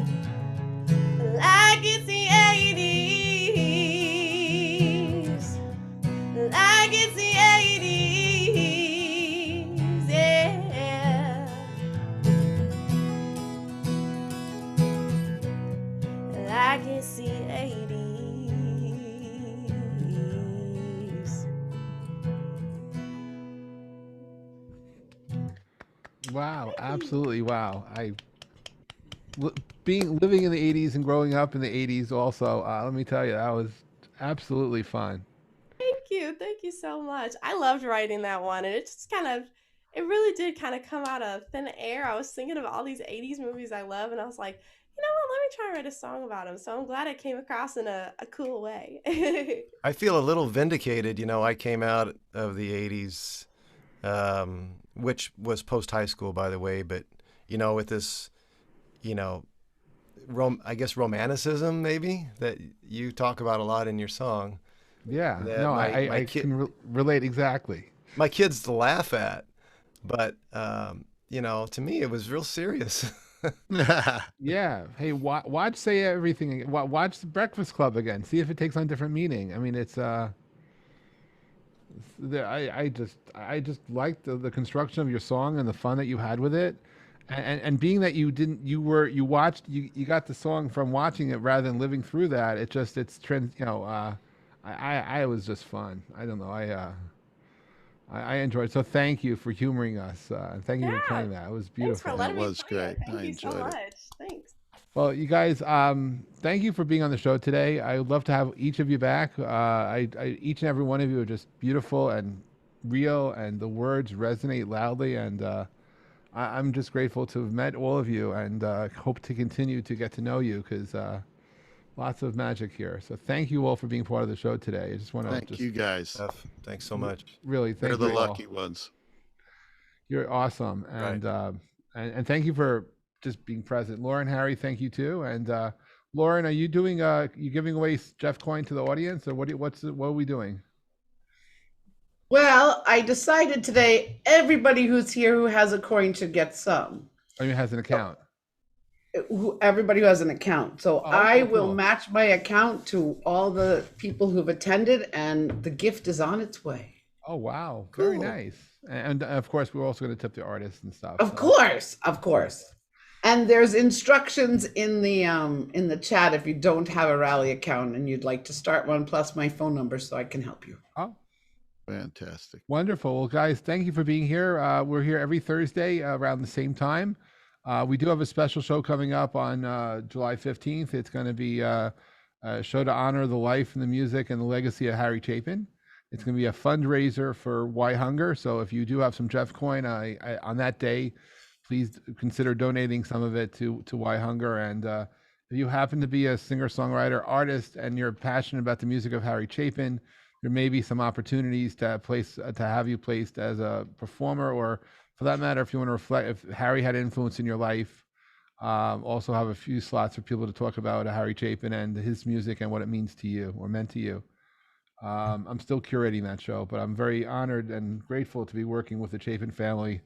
like it's the 80s, like it's the 80s, yeah, like it's the 80s. Wow, absolutely wow. Living in the 80s and growing up in the 80s also, let me tell you, that was absolutely fun. Thank you so much. I loved writing that one, and it just it really did kind of come out of thin air. I was thinking of all these 80s movies I love, and I was like, you know what, let me try and write a song about them. So I'm glad it came across in a cool way. I feel a little vindicated. You know, I came out of the 80s, which was post high school, by the way, but, you know, with this, you know, I guess romanticism maybe that you talk about a lot in your song. Yeah, That no, my I kid- can relate exactly. My kids to laugh at, but, you know, to me, it was real serious. Yeah. Hey, watch Say Everything again. Watch The Breakfast Club again. See if it takes on different meaning. I mean, I just liked the construction of your song and the fun that you had with it, and being that you got the song from watching it rather than living through that. I was just fun. I don't know. I enjoyed it. So thank you for humoring us. And thank you for playing that. It was Thanks beautiful. for letting That me was play it. great. Thank I you so enjoyed it. much. Thanks. Well, you guys, thank you for being on the show today. I would love to have each of you back. Each and every one of you are just beautiful and real, and the words resonate loudly. And I'm just grateful to have met all of you, and hope to continue to get to know you because, Lots of magic here. So thank you all for being part of the show today. I just want to Thank you guys. Thanks so much. Really You're thank the you all. lucky ones. You're awesome, and thank you for just being present. Lauren, Harry, thank you too. And Lauren, are you doing you giving away Jeff coin to the audience, or what are we doing? Well, I decided today everybody who's here who has a coin should get some. I mean, has an account. Everybody who has an account. So Oh, I okay, will cool. match my account to all the people who've attended, and the gift is on its way. Oh wow, very Cool. nice. And of course, we're also going to tip the artists and stuff. Of so. course, of course. And there's instructions in the chat if you don't have a Rally account and you'd like to start one, plus my phone number so I can help you. Oh, Fantastic. wonderful. Well, guys, thank you for being here. We're here every Thursday around the same time. We do have a special show coming up on July 15th. It's going to be a show to honor the life and the music and the legacy of Harry Chapin. It's going to be a fundraiser for Why Hunger. So if you do have some Jeff coin on that day, please consider donating some of it to Why Hunger. And if you happen to be a singer-songwriter, artist, and you're passionate about the music of Harry Chapin, there may be some opportunities to have you placed as a performer, or for that matter, if you want to reflect, if Harry had influence in your life, also have a few slots for people to talk about Harry Chapin and his music and what it means to you or meant to you. I'm still curating that show, but I'm very honored and grateful to be working with the Chapin family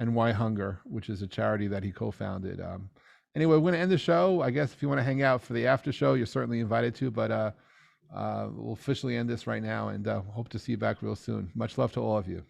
and Why Hunger, which is a charity that he co-founded. Anyway, we're going to end the show. I guess if you want to hang out for the after show, you're certainly invited to, but we'll officially end this right now, and hope to see you back real soon. Much love to all of you.